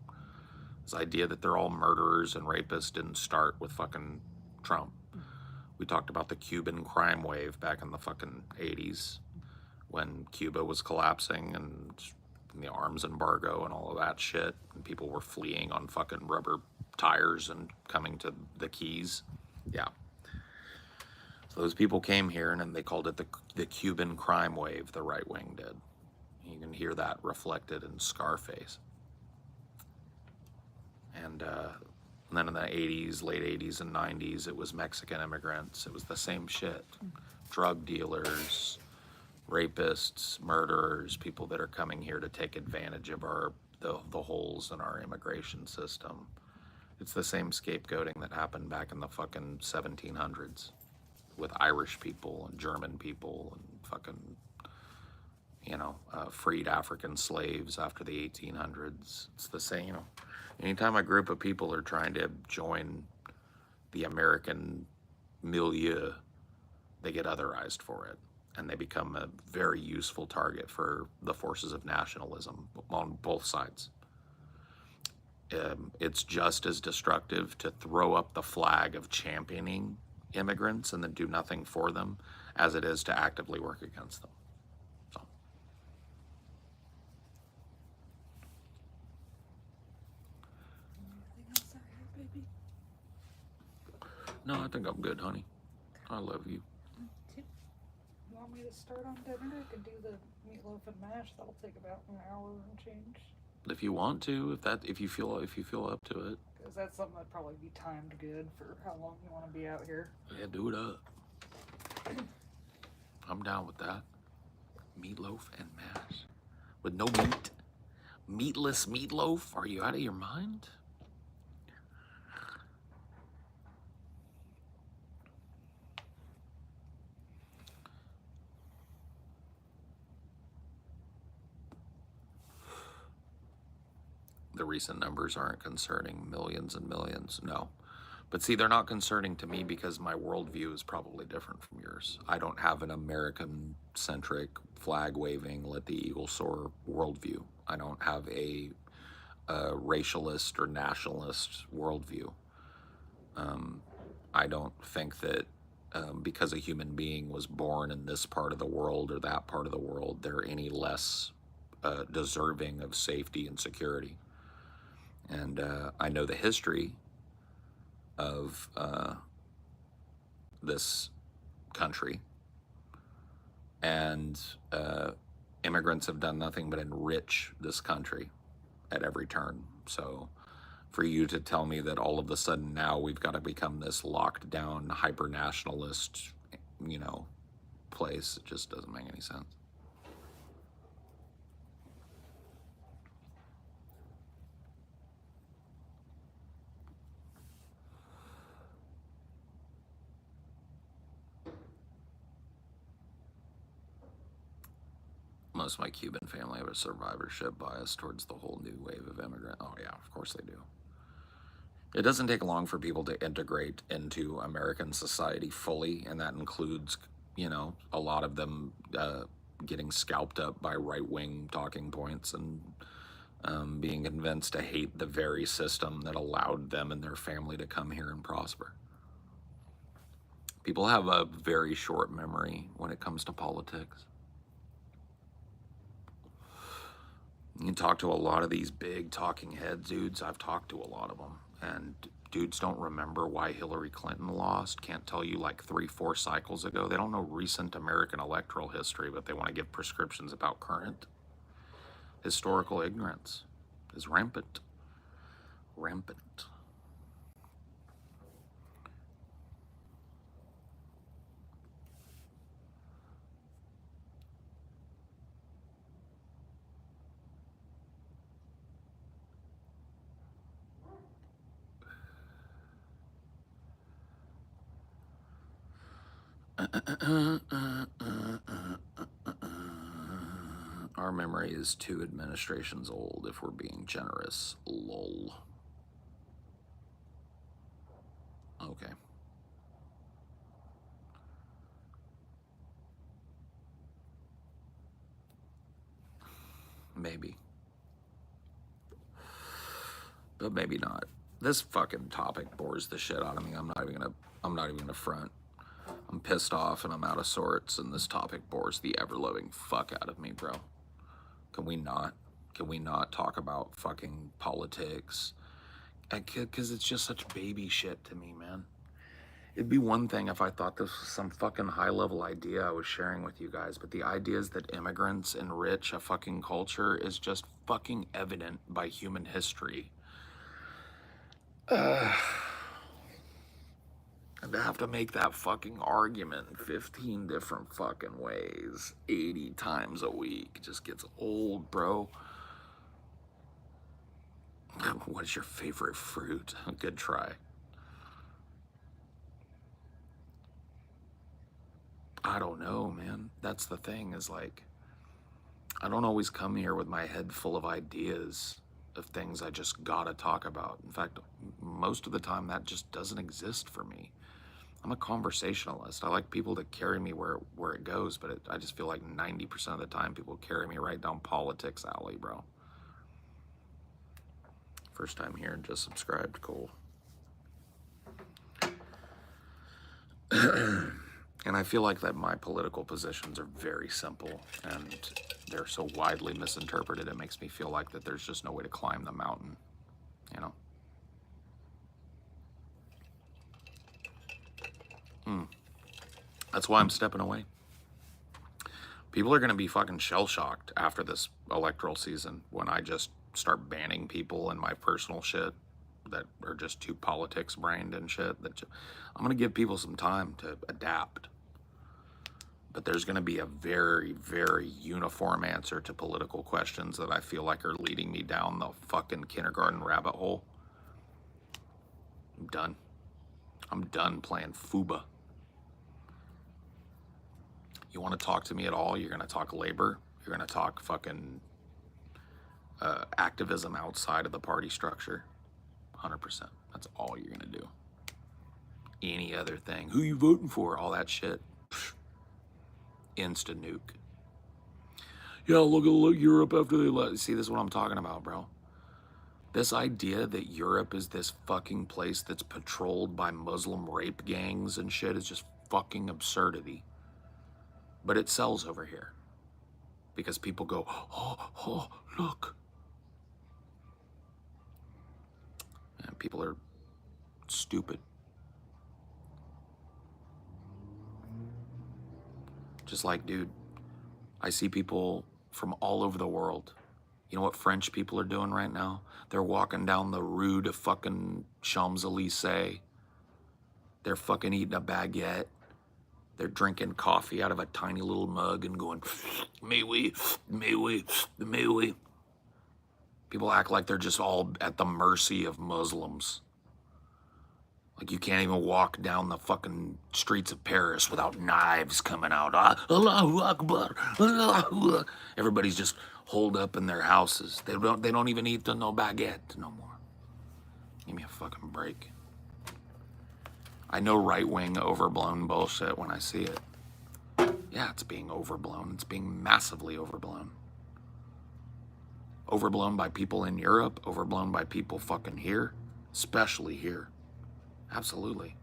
This idea that they're all murderers and rapists didn't start with fucking Trump. We talked about the Cuban crime wave back in the fucking 80s when Cuba was collapsing and the arms embargo and all of that shit, and people were fleeing on fucking rubber tires and coming to the Keys. Yeah. So those people came here, and then they called it the Cuban crime wave, the right wing did. You can hear that reflected in Scarface. And then in the 80s, late 80s and 90s, it was Mexican immigrants. It was the same shit. Drug dealers, rapists, murderers, people that are coming here to take advantage of the holes in our immigration system. It's the same scapegoating that happened back in the fucking 1700s with Irish people and German people and fucking, freed African slaves after the 1800s. It's the same, anytime a group of people are trying to join the American milieu, they get otherized for it. And they become a very useful target for the forces of nationalism on both sides. It's just as destructive to throw up the flag of championing immigrants and then do nothing for them as it is to actively work against them. So. Anything else out here, baby? No, I think I'm good, honey. I love you. You want me to start on dinner? I could do the meatloaf and mash. That'll take about an hour and change. If you want to, if you feel up to it. Because that's something that'd probably be timed good for how long you want to be out here. Yeah, do it up. I'm down with that. Meatloaf and mash. With no meat. Meatless meatloaf? Are you out of your mind? The recent numbers aren't concerning millions and millions, no. But see, they're not concerning to me because my worldview is probably different from yours. I don't have an American-centric, flag-waving, let the eagle soar worldview. I don't have a racialist or nationalist worldview. I don't think that because a human being was born in this part of the world or that part of the world, they're any less deserving of safety and security. And I know the history of this country, and immigrants have done nothing but enrich this country at every turn. So for you to tell me that all of a sudden now we've got to become this locked down hyper-nationalist, place, it just doesn't make any sense. Most of my Cuban family have a survivorship bias towards the whole new wave of immigrant. Oh yeah, of course they do. It doesn't take long for people to integrate into American society fully, and that includes, a lot of them getting scalped up by right-wing talking points and being convinced to hate the very system that allowed them and their family to come here and prosper. People have a very short memory when it comes to politics. You can talk to a lot of these big talking head dudes. I've talked to a lot of them. And dudes don't remember why Hillary Clinton lost. Can't tell you like 3-4 cycles ago. They don't know recent American electoral history, but they want to give prescriptions about current. Historical ignorance is rampant. Rampant. memory is 2 administrations old, if we're being generous. Lol. Okay. Maybe. But maybe not. This fucking topic bores the shit out of me. I'm not even gonna front. I'm pissed off and I'm out of sorts, and this topic bores the ever-loving fuck out of me, bro. Can we not? Can we not talk about fucking politics? Because it's just such baby shit to me, man. It'd be one thing if I thought this was some fucking high-level idea I was sharing with you guys, but the ideas that immigrants enrich a fucking culture is just fucking evident by human history. And to have to make that fucking argument 15 different fucking ways, 80 times a week, just gets old, bro. What is your favorite fruit? Good try. I don't know, man. That's the thing, is like, I don't always come here with my head full of ideas of things I just gotta talk about. In fact, most of the time that just doesn't exist for me. I'm a conversationalist. I like people to carry me where it goes, but I just feel like 90% of the time people carry me right down politics alley, bro. First time here and just subscribed, cool. And I feel like that my political positions are very simple and they're so widely misinterpreted, it makes me feel like that there's just no way to climb the mountain, you know? That's why I'm stepping away. People are gonna be fucking shell-shocked after this electoral season when I just start banning people in my personal shit that are just too politics-brained and shit. I'm gonna give people some time to adapt. But there's gonna be a very, very uniform answer to political questions that I feel like are leading me down the fucking kindergarten rabbit hole. I'm done. I'm done playing FUBA. You want to talk to me at all, you're going to talk labor. You're going to talk fucking activism outside of the party structure. 100%. That's all you're going to do. Any other thing. Who you voting for? All that shit. Psh, insta nuke. Yeah, look Europe after they let. See, this is what I'm talking about, bro. This idea that Europe is this fucking place that's patrolled by Muslim rape gangs and shit is just fucking absurdity. But it sells over here because people go, oh, look. And people are stupid. Just like, dude, I see people from all over the world. You know what French people are doing right now? They're walking down the rue de fucking Champs-Élysées. They're fucking eating a baguette. They're drinking coffee out of a tiny little mug and going, mais oui, mais oui, mais oui. People act like they're just all at the mercy of Muslims. Like you can't even walk down the fucking streets of Paris without knives coming out. Allahu Akbar, Allahu Akbar. Everybody's just holed up in their houses. They don't even eat no baguette no more. Give me a fucking break. I know right-wing overblown bullshit when I see it. Yeah, it's being overblown. It's being massively overblown. Overblown by people in Europe, overblown by people fucking here, especially here. Absolutely.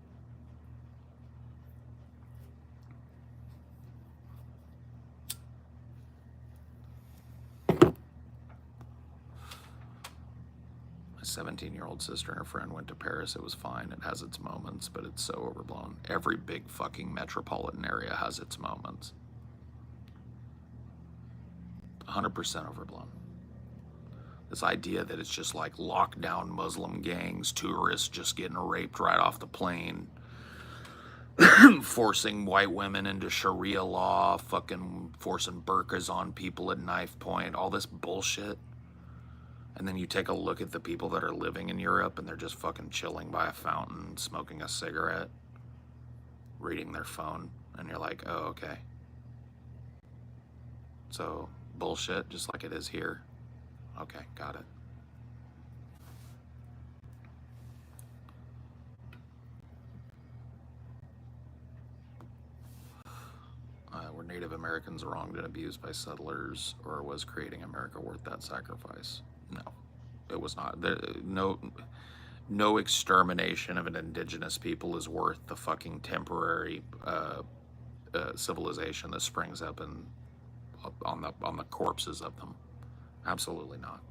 My 17-year-old sister and her friend went to Paris. It was fine. It has its moments, but it's so overblown. Every big fucking metropolitan area has its moments. 100% overblown. This idea that it's just like lockdown Muslim gangs, tourists just getting raped right off the plane, forcing white women into Sharia law, fucking forcing burqas on people at knife point, all this bullshit. And then you take a look at the people that are living in Europe and they're just fucking chilling by a fountain, smoking a cigarette, reading their phone, and you're like, oh, okay. So bullshit, just like it is here. Okay, got it. Were Native Americans wronged and abused by settlers, or was creating America worth that sacrifice? No, it was not. No extermination of an indigenous people is worth the fucking temporary civilization that springs up on the corpses of them. Absolutely not.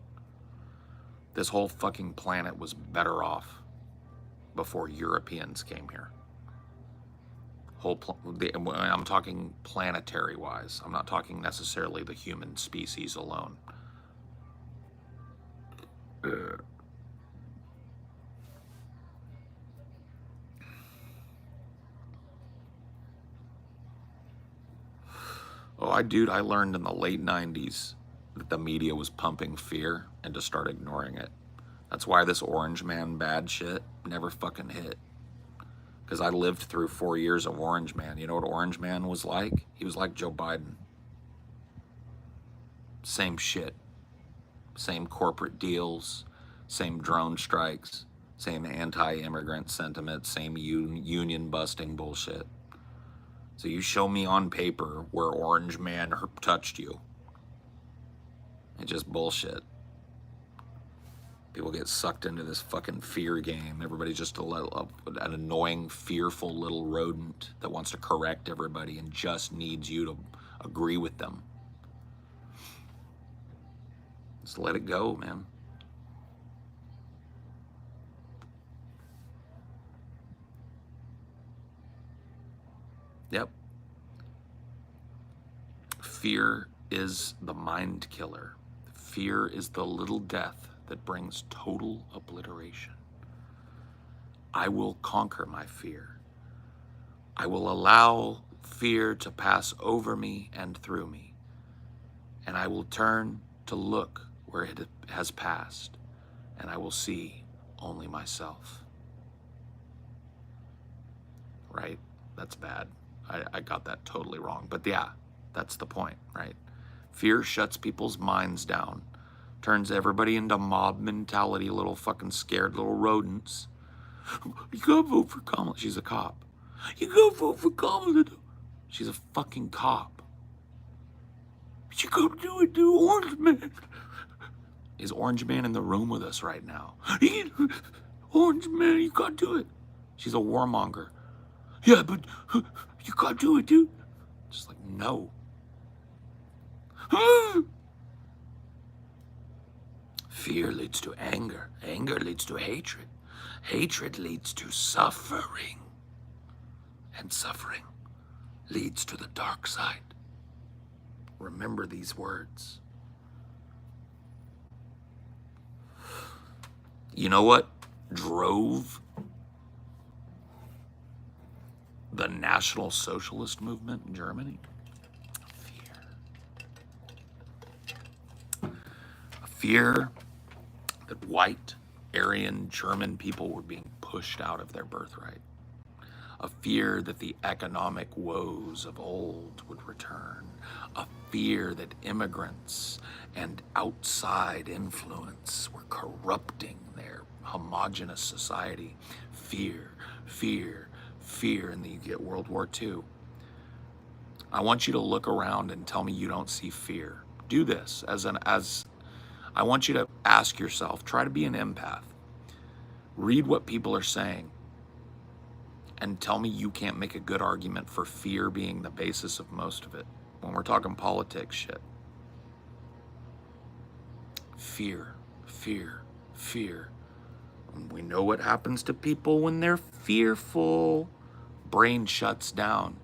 This whole fucking planet was better off before Europeans came here. I'm talking planetary wise. I'm not talking necessarily the human species alone. I learned in the late 90s that the media was pumping fear and to start ignoring it. That's why this Orange Man bad shit never fucking hit. Because I lived through 4 years of Orange Man. You know what Orange Man was like? He was like Joe Biden. Same shit. Same corporate deals, same drone strikes, same anti-immigrant sentiment, same union busting bullshit. So you show me on paper where Orange Man touched you. It's just bullshit. People get sucked into this fucking fear game. Everybody's just an annoying, fearful little rodent that wants to correct everybody and just needs you to agree with them. Just let it go, man. Yep. Fear is the mind killer. Fear is the little death that brings total obliteration. I will conquer my fear. I will allow fear to pass over me and through me. And I will turn to look where it has passed, and I will see only myself. Right? That's bad. I got that totally wrong. But yeah, that's the point, right? Fear shuts people's minds down, turns everybody into mob mentality, little fucking scared little rodents. You gotta vote for Kamala. She's a cop. You gotta vote for Kamala. She's a fucking cop. You gotta do it, dude. Orange Man. Is Orange Man in the room with us right now? Orange Man, you gotta do it. She's a warmonger. Yeah, but you gotta do it, dude. Just like, no. Fear leads to anger. Anger leads to hatred. Hatred leads to suffering. And suffering leads to the dark side. Remember these words. You know what drove the National Socialist movement in Germany? Fear. A fear that white, Aryan, German people were being pushed out of their birthright. A fear that the economic woes of old would return. A fear that immigrants and outside influence were corrupting their homogenous society. Fear, fear, fear, and then you get World War II. I want you to look around and tell me you don't see fear. Do this as I want you to ask yourself, try to be an empath. Read what people are saying and tell me you can't make a good argument for fear being the basis of most of it. When we're talking politics shit. Fear, fear, fear. And we know what happens to people when they're fearful. Brain shuts down.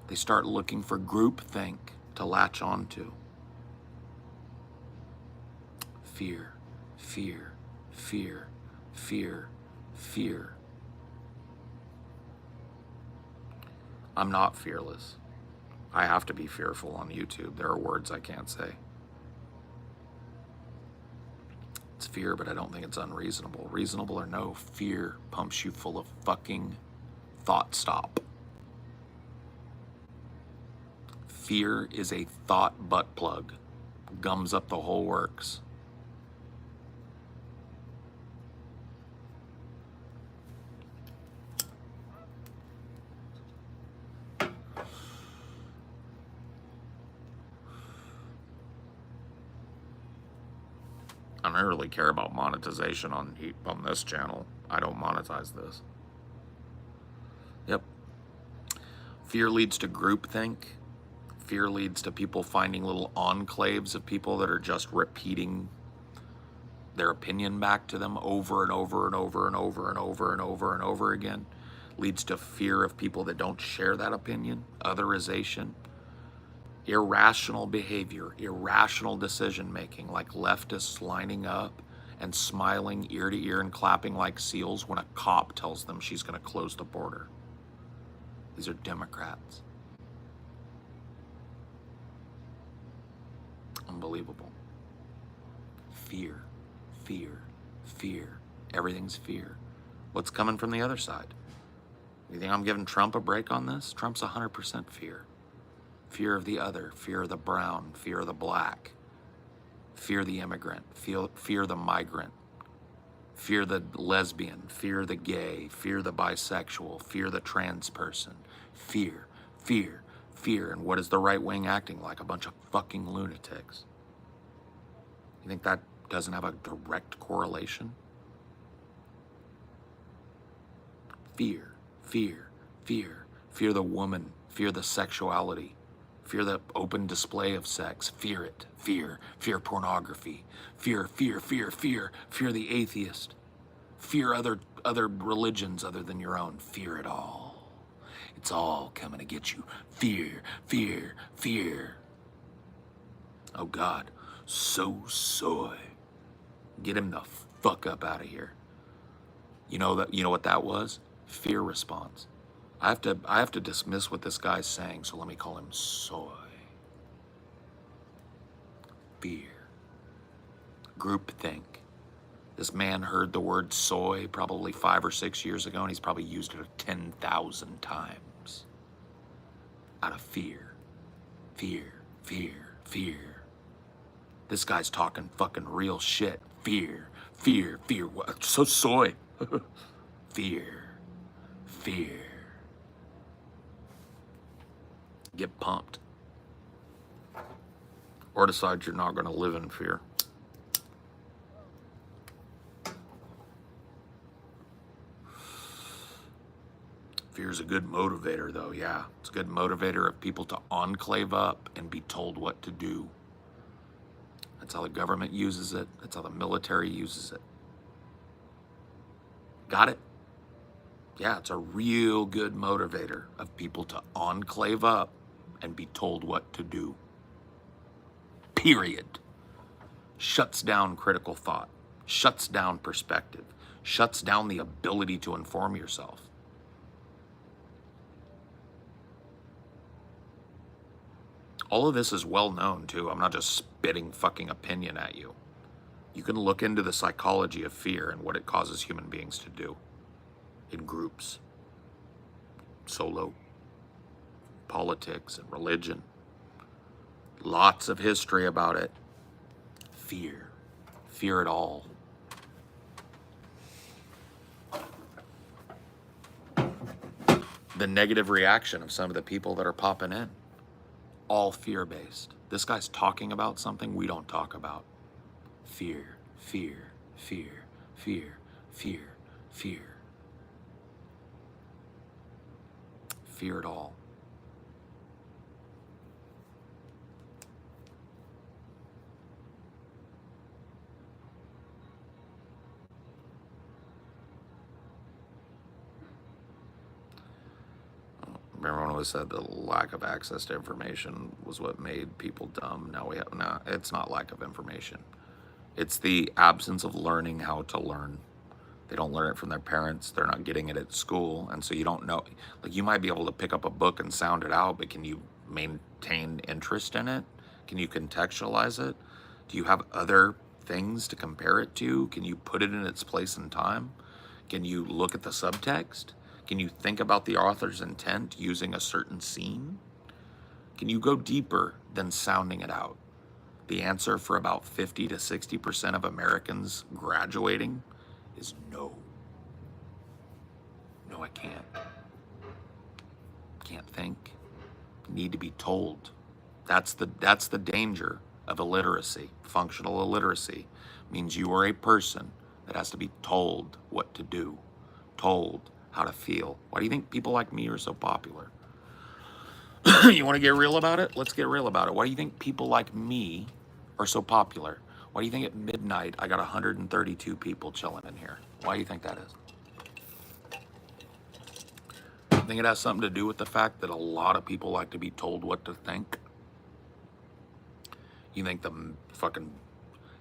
They start looking for groupthink to latch onto. Fear, fear, fear, fear, fear. I'm not fearless. I have to be fearful on YouTube. There are words I can't say. It's fear, but I don't think it's unreasonable. Reasonable or no, fear pumps you full of fucking thought stop. Fear is a thought butt plug. Gums up the whole works. I don't really care about monetization on this channel. I don't monetize this. Yep. Fear leads to groupthink. Fear leads to people finding little enclaves of people that are just repeating their opinion back to them over and over and over and over and over and over and over again. Leads to fear of people that don't share that opinion. Otherization. Irrational behavior, irrational decision making, like leftists lining up and smiling ear to ear and clapping like seals when a cop tells them she's going to close the border. These are Democrats. Unbelievable. Fear, fear, fear. Everything's fear. What's coming from the other side? You think I'm giving Trump a break on this? Trump's 100% fear. Fear of the other, fear of the brown, fear of the black, fear the immigrant, fear the migrant, fear the lesbian, fear the gay, fear the bisexual, fear the trans person. Fear, fear, fear. And what is the right wing acting like? A bunch of fucking lunatics. You think that doesn't have a direct correlation? Fear, fear, fear. Fear the woman, fear the sexuality. Fear the open display of sex. Fear it. Fear. Fear pornography. Fear, fear, fear, fear. Fear the atheist. Fear other religions other than your own. Fear it all. It's all coming to get you. Fear, fear, fear. Oh God. So soy. Get him the fuck up out of here. You know what that was? Fear response. I have to dismiss what this guy's saying, so let me call him soy. Fear. Groupthink. This man heard the word soy probably 5 or 6 years ago, and he's probably used it 10,000 times. Out of fear. Fear, fear, fear. This guy's talking fucking real shit. Fear, fear, fear. What? So soy. Fear, fear. Get pumped. Or decide you're not going to live in fear. Fear's a good motivator, though, yeah. It's a good motivator of people to enclave up and be told what to do. That's how the government uses it. That's how the military uses it. Got it? Yeah, it's a real good motivator of people to enclave up and be told what to do. Period. Shuts down critical thought, shuts down perspective, shuts down the ability to inform yourself. All of this is well known too. I'm not just spitting fucking opinion at you. You can look into the psychology of fear and what it causes human beings to do in groups, solo, politics and religion. Lots of history about it. Fear. Fear it all. The negative reaction of some of the people that are popping in. All fear-based. This guy's talking about something we don't talk about. Fear, fear, fear, fear, fear, fear. Fear it all. Remember when it was said the lack of access to information was what made people dumb? Now it's not lack of information. It's the absence of learning how to learn. They don't learn it from their parents. They're not getting it at school. And so you don't know, like you might be able to pick up a book and sound it out, but can you maintain interest in it? Can you contextualize it? Do you have other things to compare it to? Can you put it in its place and time? Can you look at the subtext? Can you think about the author's intent using a certain scene? Can you go deeper than sounding it out? The answer for about 50 to 60% of Americans graduating is no. No, I can't. Can't think. Need to be told. That's the danger of illiteracy. Functional illiteracy means you are a person that has to be told what to do, told how to feel. Why do you think people like me are so popular? You want to get real about it? Let's get real about it. Why do you think people like me are so popular? Why do you think at midnight I got 132 people chilling in here? Why do you think that is? I think it has something to do with the fact that a lot of people like to be told what to think. You think the fucking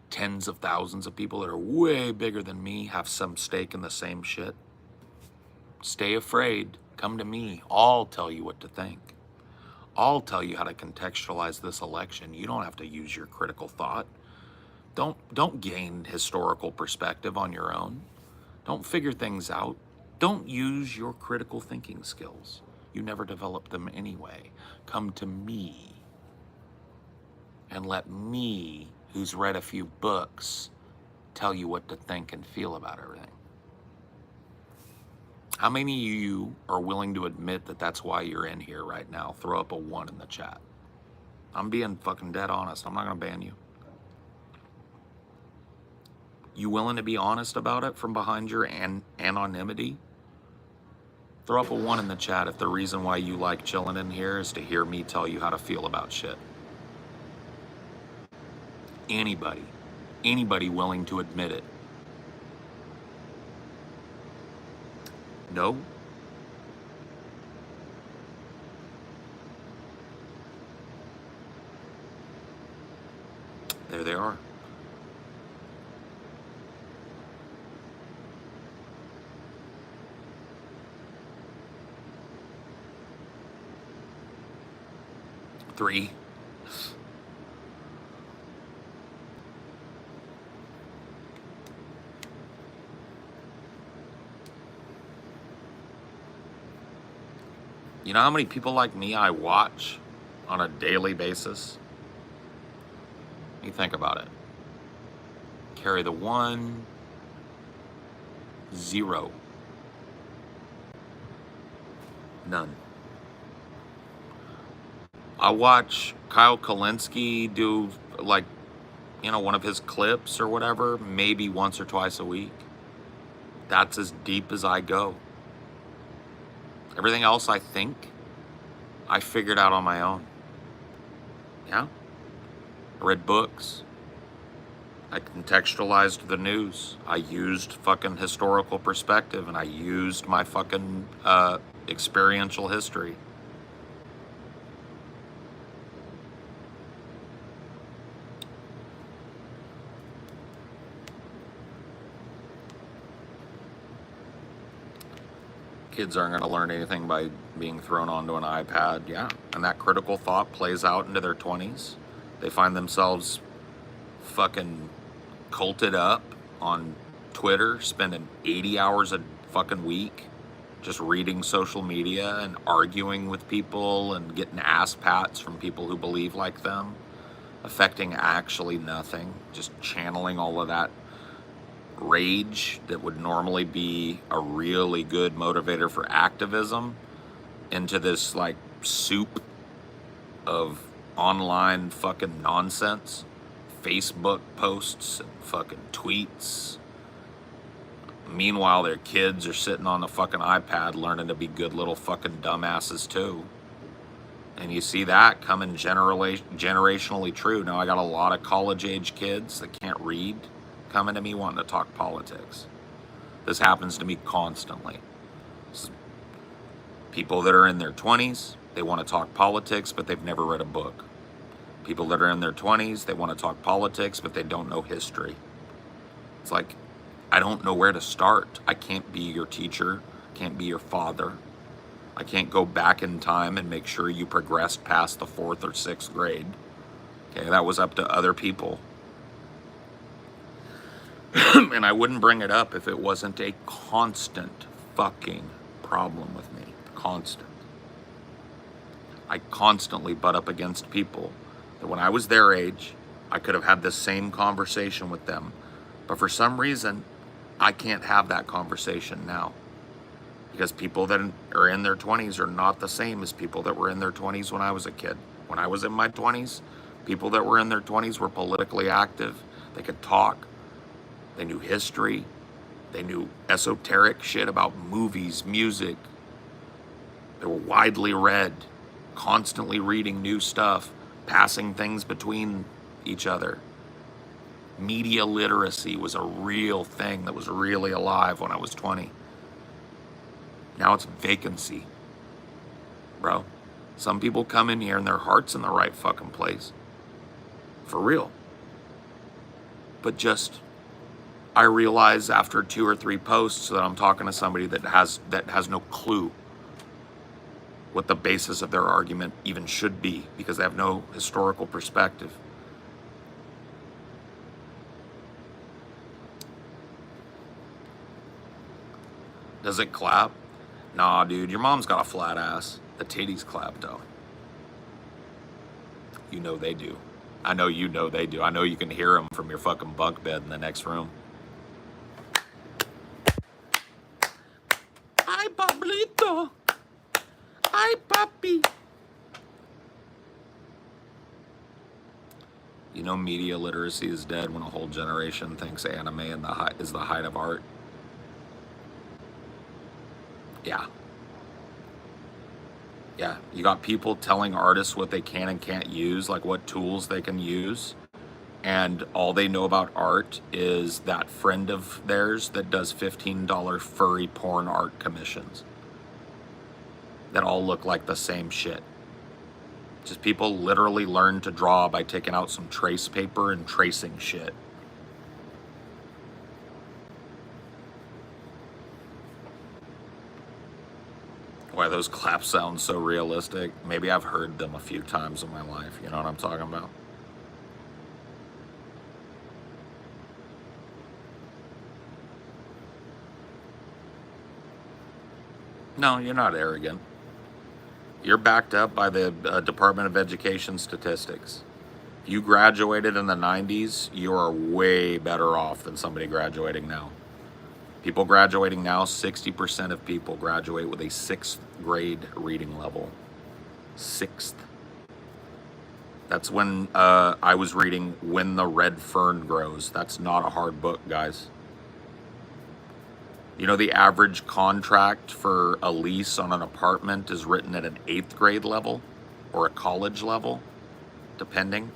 tens of thousands of people that are way bigger than me have some stake in the same shit? Stay afraid. Come to me. I'll tell you what to think. I'll tell you how to contextualize this election. You don't have to use your critical thought. Don't gain historical perspective on your own. Don't figure things out. Don't use your critical thinking skills. You never developed them anyway. Come to me and let me, who's read a few books, tell you what to think and feel about everything. How many of you are willing to admit that that's why you're in here right now? Throw up a 1 in the chat. I'm being fucking dead honest. I'm not gonna ban you. You willing to be honest about it from behind your anonymity? Throw up a 1 in the chat if the reason why you like chilling in here is to hear me tell you how to feel about shit. Anybody willing to admit it? No? There they are. Three. You know how many people like me I watch on a daily basis? You think about it. Carry the 1, 0. None. I watch Kyle Kalinske do like, one of his clips or whatever, maybe once or twice a week. That's as deep as I go. Everything else I think, I figured out on my own. Yeah? I read books. I contextualized the news. I used fucking historical perspective, and I used my fucking experiential history. Kids aren't going to learn anything by being thrown onto an iPad. Yeah, and that critical thought plays out into their 20s. They find themselves fucking culted up on Twitter, spending 80 hours a fucking week just reading social media and arguing with people and getting ass pats from people who believe like them, affecting actually nothing, just channeling all of that rage that would normally be a really good motivator for activism into this like soup of online fucking nonsense, Facebook posts and fucking tweets. Meanwhile, their kids are sitting on the fucking iPad learning to be good little fucking dumbasses too. And you see that coming generationally true. Now I got a lot of college age kids that can't read coming to me wanting to talk politics. This happens to me constantly. People that are in their 20s, they want to talk politics, but they've never read a book. People that are in their 20s, they want to talk politics, but they don't know history. It's like, I don't know where to start. I can't be your teacher, can't be your father. I can't go back in time and make sure you progressed past the 4th or 6th grade. Okay, that was up to other people. And I wouldn't bring it up if it wasn't a constant fucking problem with me. Constant. I constantly butt up against people that when I was their age, I could have had the same conversation with them. But for some reason, I can't have that conversation now. Because people that are in their 20s are not the same as people that were in their 20s when I was a kid. When I was in my 20s, people that were in their 20s were politically active. They could talk. They knew history. They knew esoteric shit about movies, music. They were widely read, constantly reading new stuff, passing things between each other. Media literacy was a real thing that was really alive when I was 20. Now it's vacancy, bro. Some people come in here and their heart's in the right fucking place. For real. But just, I realize after 2 or 3 posts that I'm talking to somebody that has no clue what the basis of their argument even should be, because they have no historical perspective. Does it clap? Nah, dude, your mom's got a flat ass. The titties clap, though. You know they do. I know you know they do. I know you can hear them from your fucking bunk bed in the next room. Ay, Pablito. Ay, papi. You know media literacy is dead when a whole generation thinks anime is the height of art. Yeah. Yeah, you got people telling artists what they can and can't use, like what tools they can use. And all they know about art is that friend of theirs that does $15 furry porn art commissions that all look like the same shit. Just people literally learn to draw by taking out some trace paper and tracing shit. Why those claps sound so realistic. Maybe I've heard them a few times in my life. You know what I'm talking about? No, you're not arrogant. You're backed up by the Department of Education statistics. If you graduated in the 90s, you are way better off than somebody graduating now. People graduating now, 60% of people graduate with a 6th grade reading level. 6th. That's when I was reading When the Red Fern Grows. That's not a hard book, guys. You know, the average contract for a lease on an apartment is written at an 8th grade level or a college level, depending.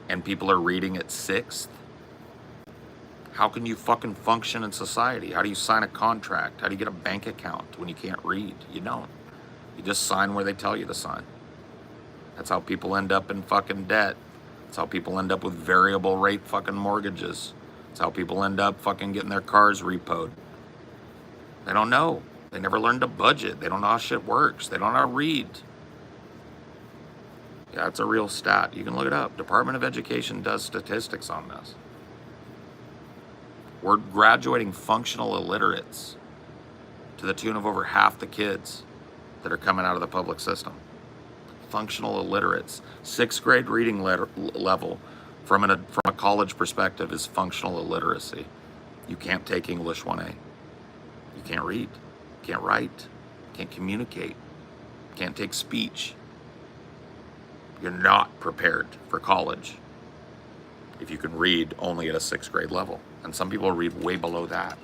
And people are reading at 6th. How can you fucking function in society? How do you sign a contract? How do you get a bank account when you can't read? You don't. You just sign where they tell you to sign. That's how people end up in fucking debt. That's how people end up with variable rate fucking mortgages. That's how people end up fucking getting their cars repoed. They don't know. They never learned to budget. They don't know how shit works. They don't know how to read. Yeah, it's a real stat. You can look it up. Department of Education does statistics on this. We're graduating functional illiterates to the tune of over half the kids that are coming out of the public system. Functional illiterates. 6th grade reading level from a college perspective is functional illiteracy. You can't take English 1A. You can't read. You can't write. You can't communicate. You can't take speech. You're not prepared for college if you can read only at a 6th grade level. And some people read way below that.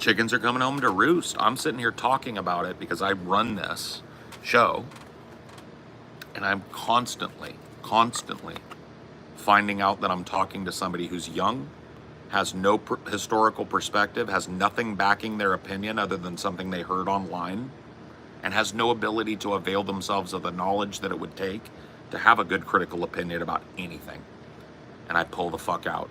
Chickens are coming home to roost. I'm sitting here talking about it because I run this show. And I'm constantly finding out that I'm talking to somebody who's young, has no historical perspective, has nothing backing their opinion other than something they heard online, and has no ability to avail themselves of the knowledge that it would take to have a good critical opinion about anything. And I pull the fuck out.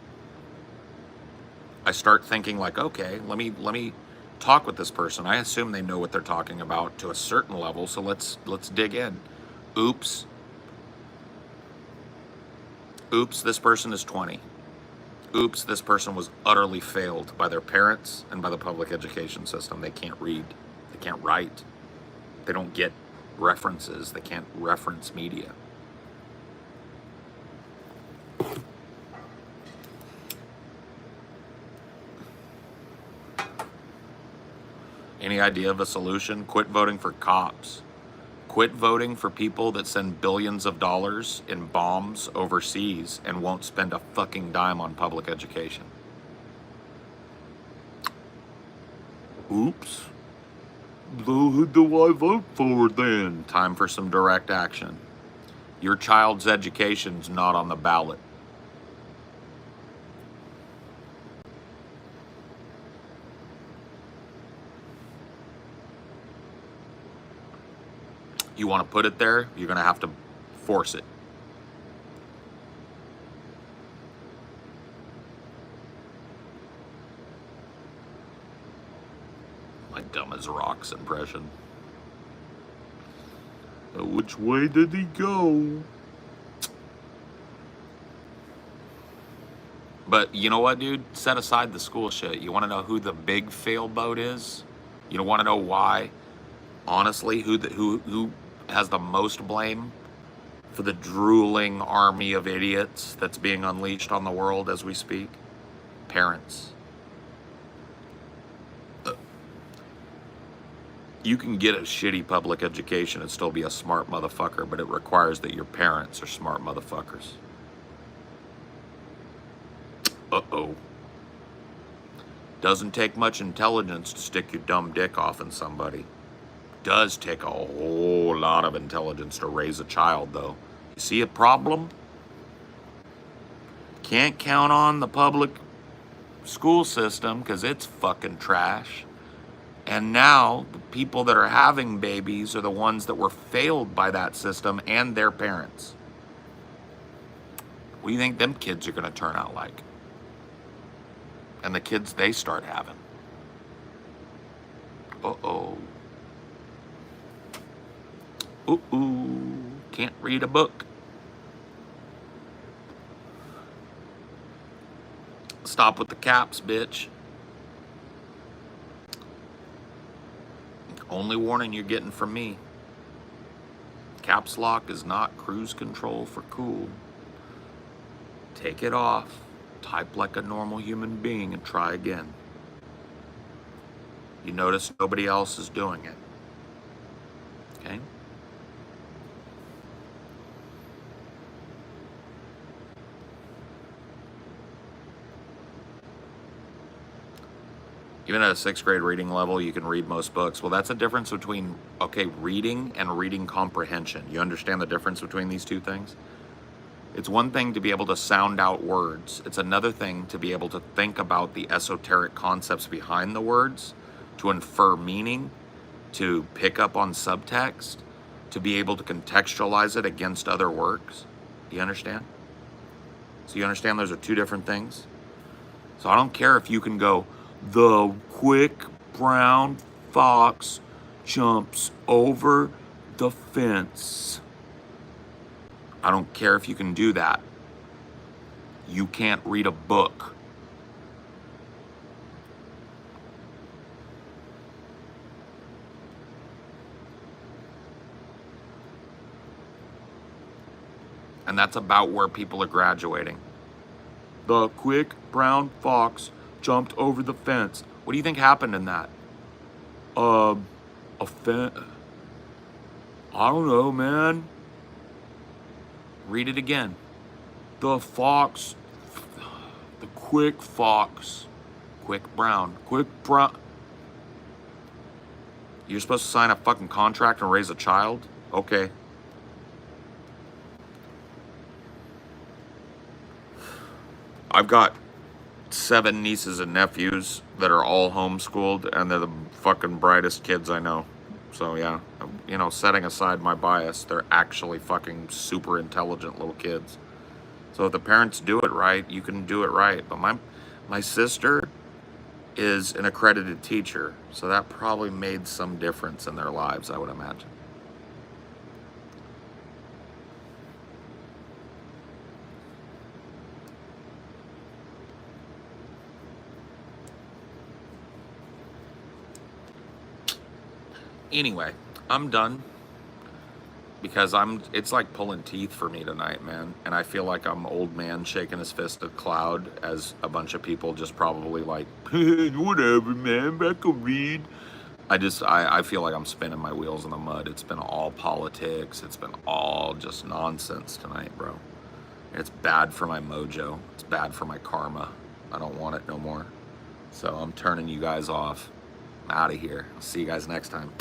I start thinking like, okay, let me talk with this person. I assume they know what they're talking about to a certain level, so let's dig in. Oops, this person is 20. Oops, this person was utterly failed by their parents and by the public education system. They can't read. They can't write. They don't get references. They can't reference media. Any idea of a solution? Quit voting for cops. Quit voting for people that send billions of dollars in bombs overseas and won't spend a fucking dime on public education. Oops. Who do I vote for then? Time for some direct action. Your child's education's not on the ballot. You want to put it there, you're going to have to force it. My dumb as rocks impression. Which way did he go? But you know what, dude? Set aside the school shit. You want to know who the big fail boat is? You don't want to know why? Honestly, who has the most blame for the drooling army of idiots that's being unleashed on the world as we speak? Parents. You can get a shitty public education and still be a smart motherfucker, but it requires that your parents are smart motherfuckers. Uh-oh. Doesn't take much intelligence to stick your dumb dick off in somebody. Does take a whole lot of intelligence to raise a child, though. You see a problem? Can't count on the public school system because it's fucking trash. And now the people that are having babies are the ones that were failed by that system and their parents. What do you think them kids are going to turn out like? And the kids they start having. Uh-oh. Ooh, can't read a book. Stop with the caps, bitch. Only warning you're getting from me. Caps lock is not cruise control for cool. Take it off, type like a normal human being, and try again. You notice nobody else is doing it. Okay? Even at a 6th grade reading level, you can read most books. Well, that's a difference between, okay, reading and reading comprehension. You understand the difference between these two things? It's one thing to be able to sound out words. It's another thing to be able to think about the esoteric concepts behind the words, to infer meaning, to pick up on subtext, to be able to contextualize it against other works. Do you understand? So you understand those are two different things? So I don't care if you can go, the quick brown fox jumps over the fence. I don't care if you can do that. You can't read a book. And that's about where people are graduating. The quick brown fox jumped over the fence. What do you think happened in that? A fence? I don't know, man. Read it again. The fox, the quick fox, quick brown. You're supposed to sign a fucking contract and raise a child? Okay. I've got 7 nieces and nephews that are all homeschooled, and they're the fucking brightest kids I know. So yeah, you know, setting aside my bias, they're actually fucking super intelligent little kids. So if the parents do it right, you can do it right. But my sister is an accredited teacher, so that probably made some difference in their lives, I would imagine. Anyway, I'm done. because it's like pulling teeth for me tonight, man. And I feel like I'm old man shaking his fist at cloud as a bunch of people just probably like, whatever, man, I can read. I feel like I'm spinning my wheels in the mud. It's been all politics. It's been all just nonsense tonight, bro. It's bad for my mojo. It's bad for my karma. I don't want it no more. So I'm turning you guys off. I'm out of here. I'll see you guys next time.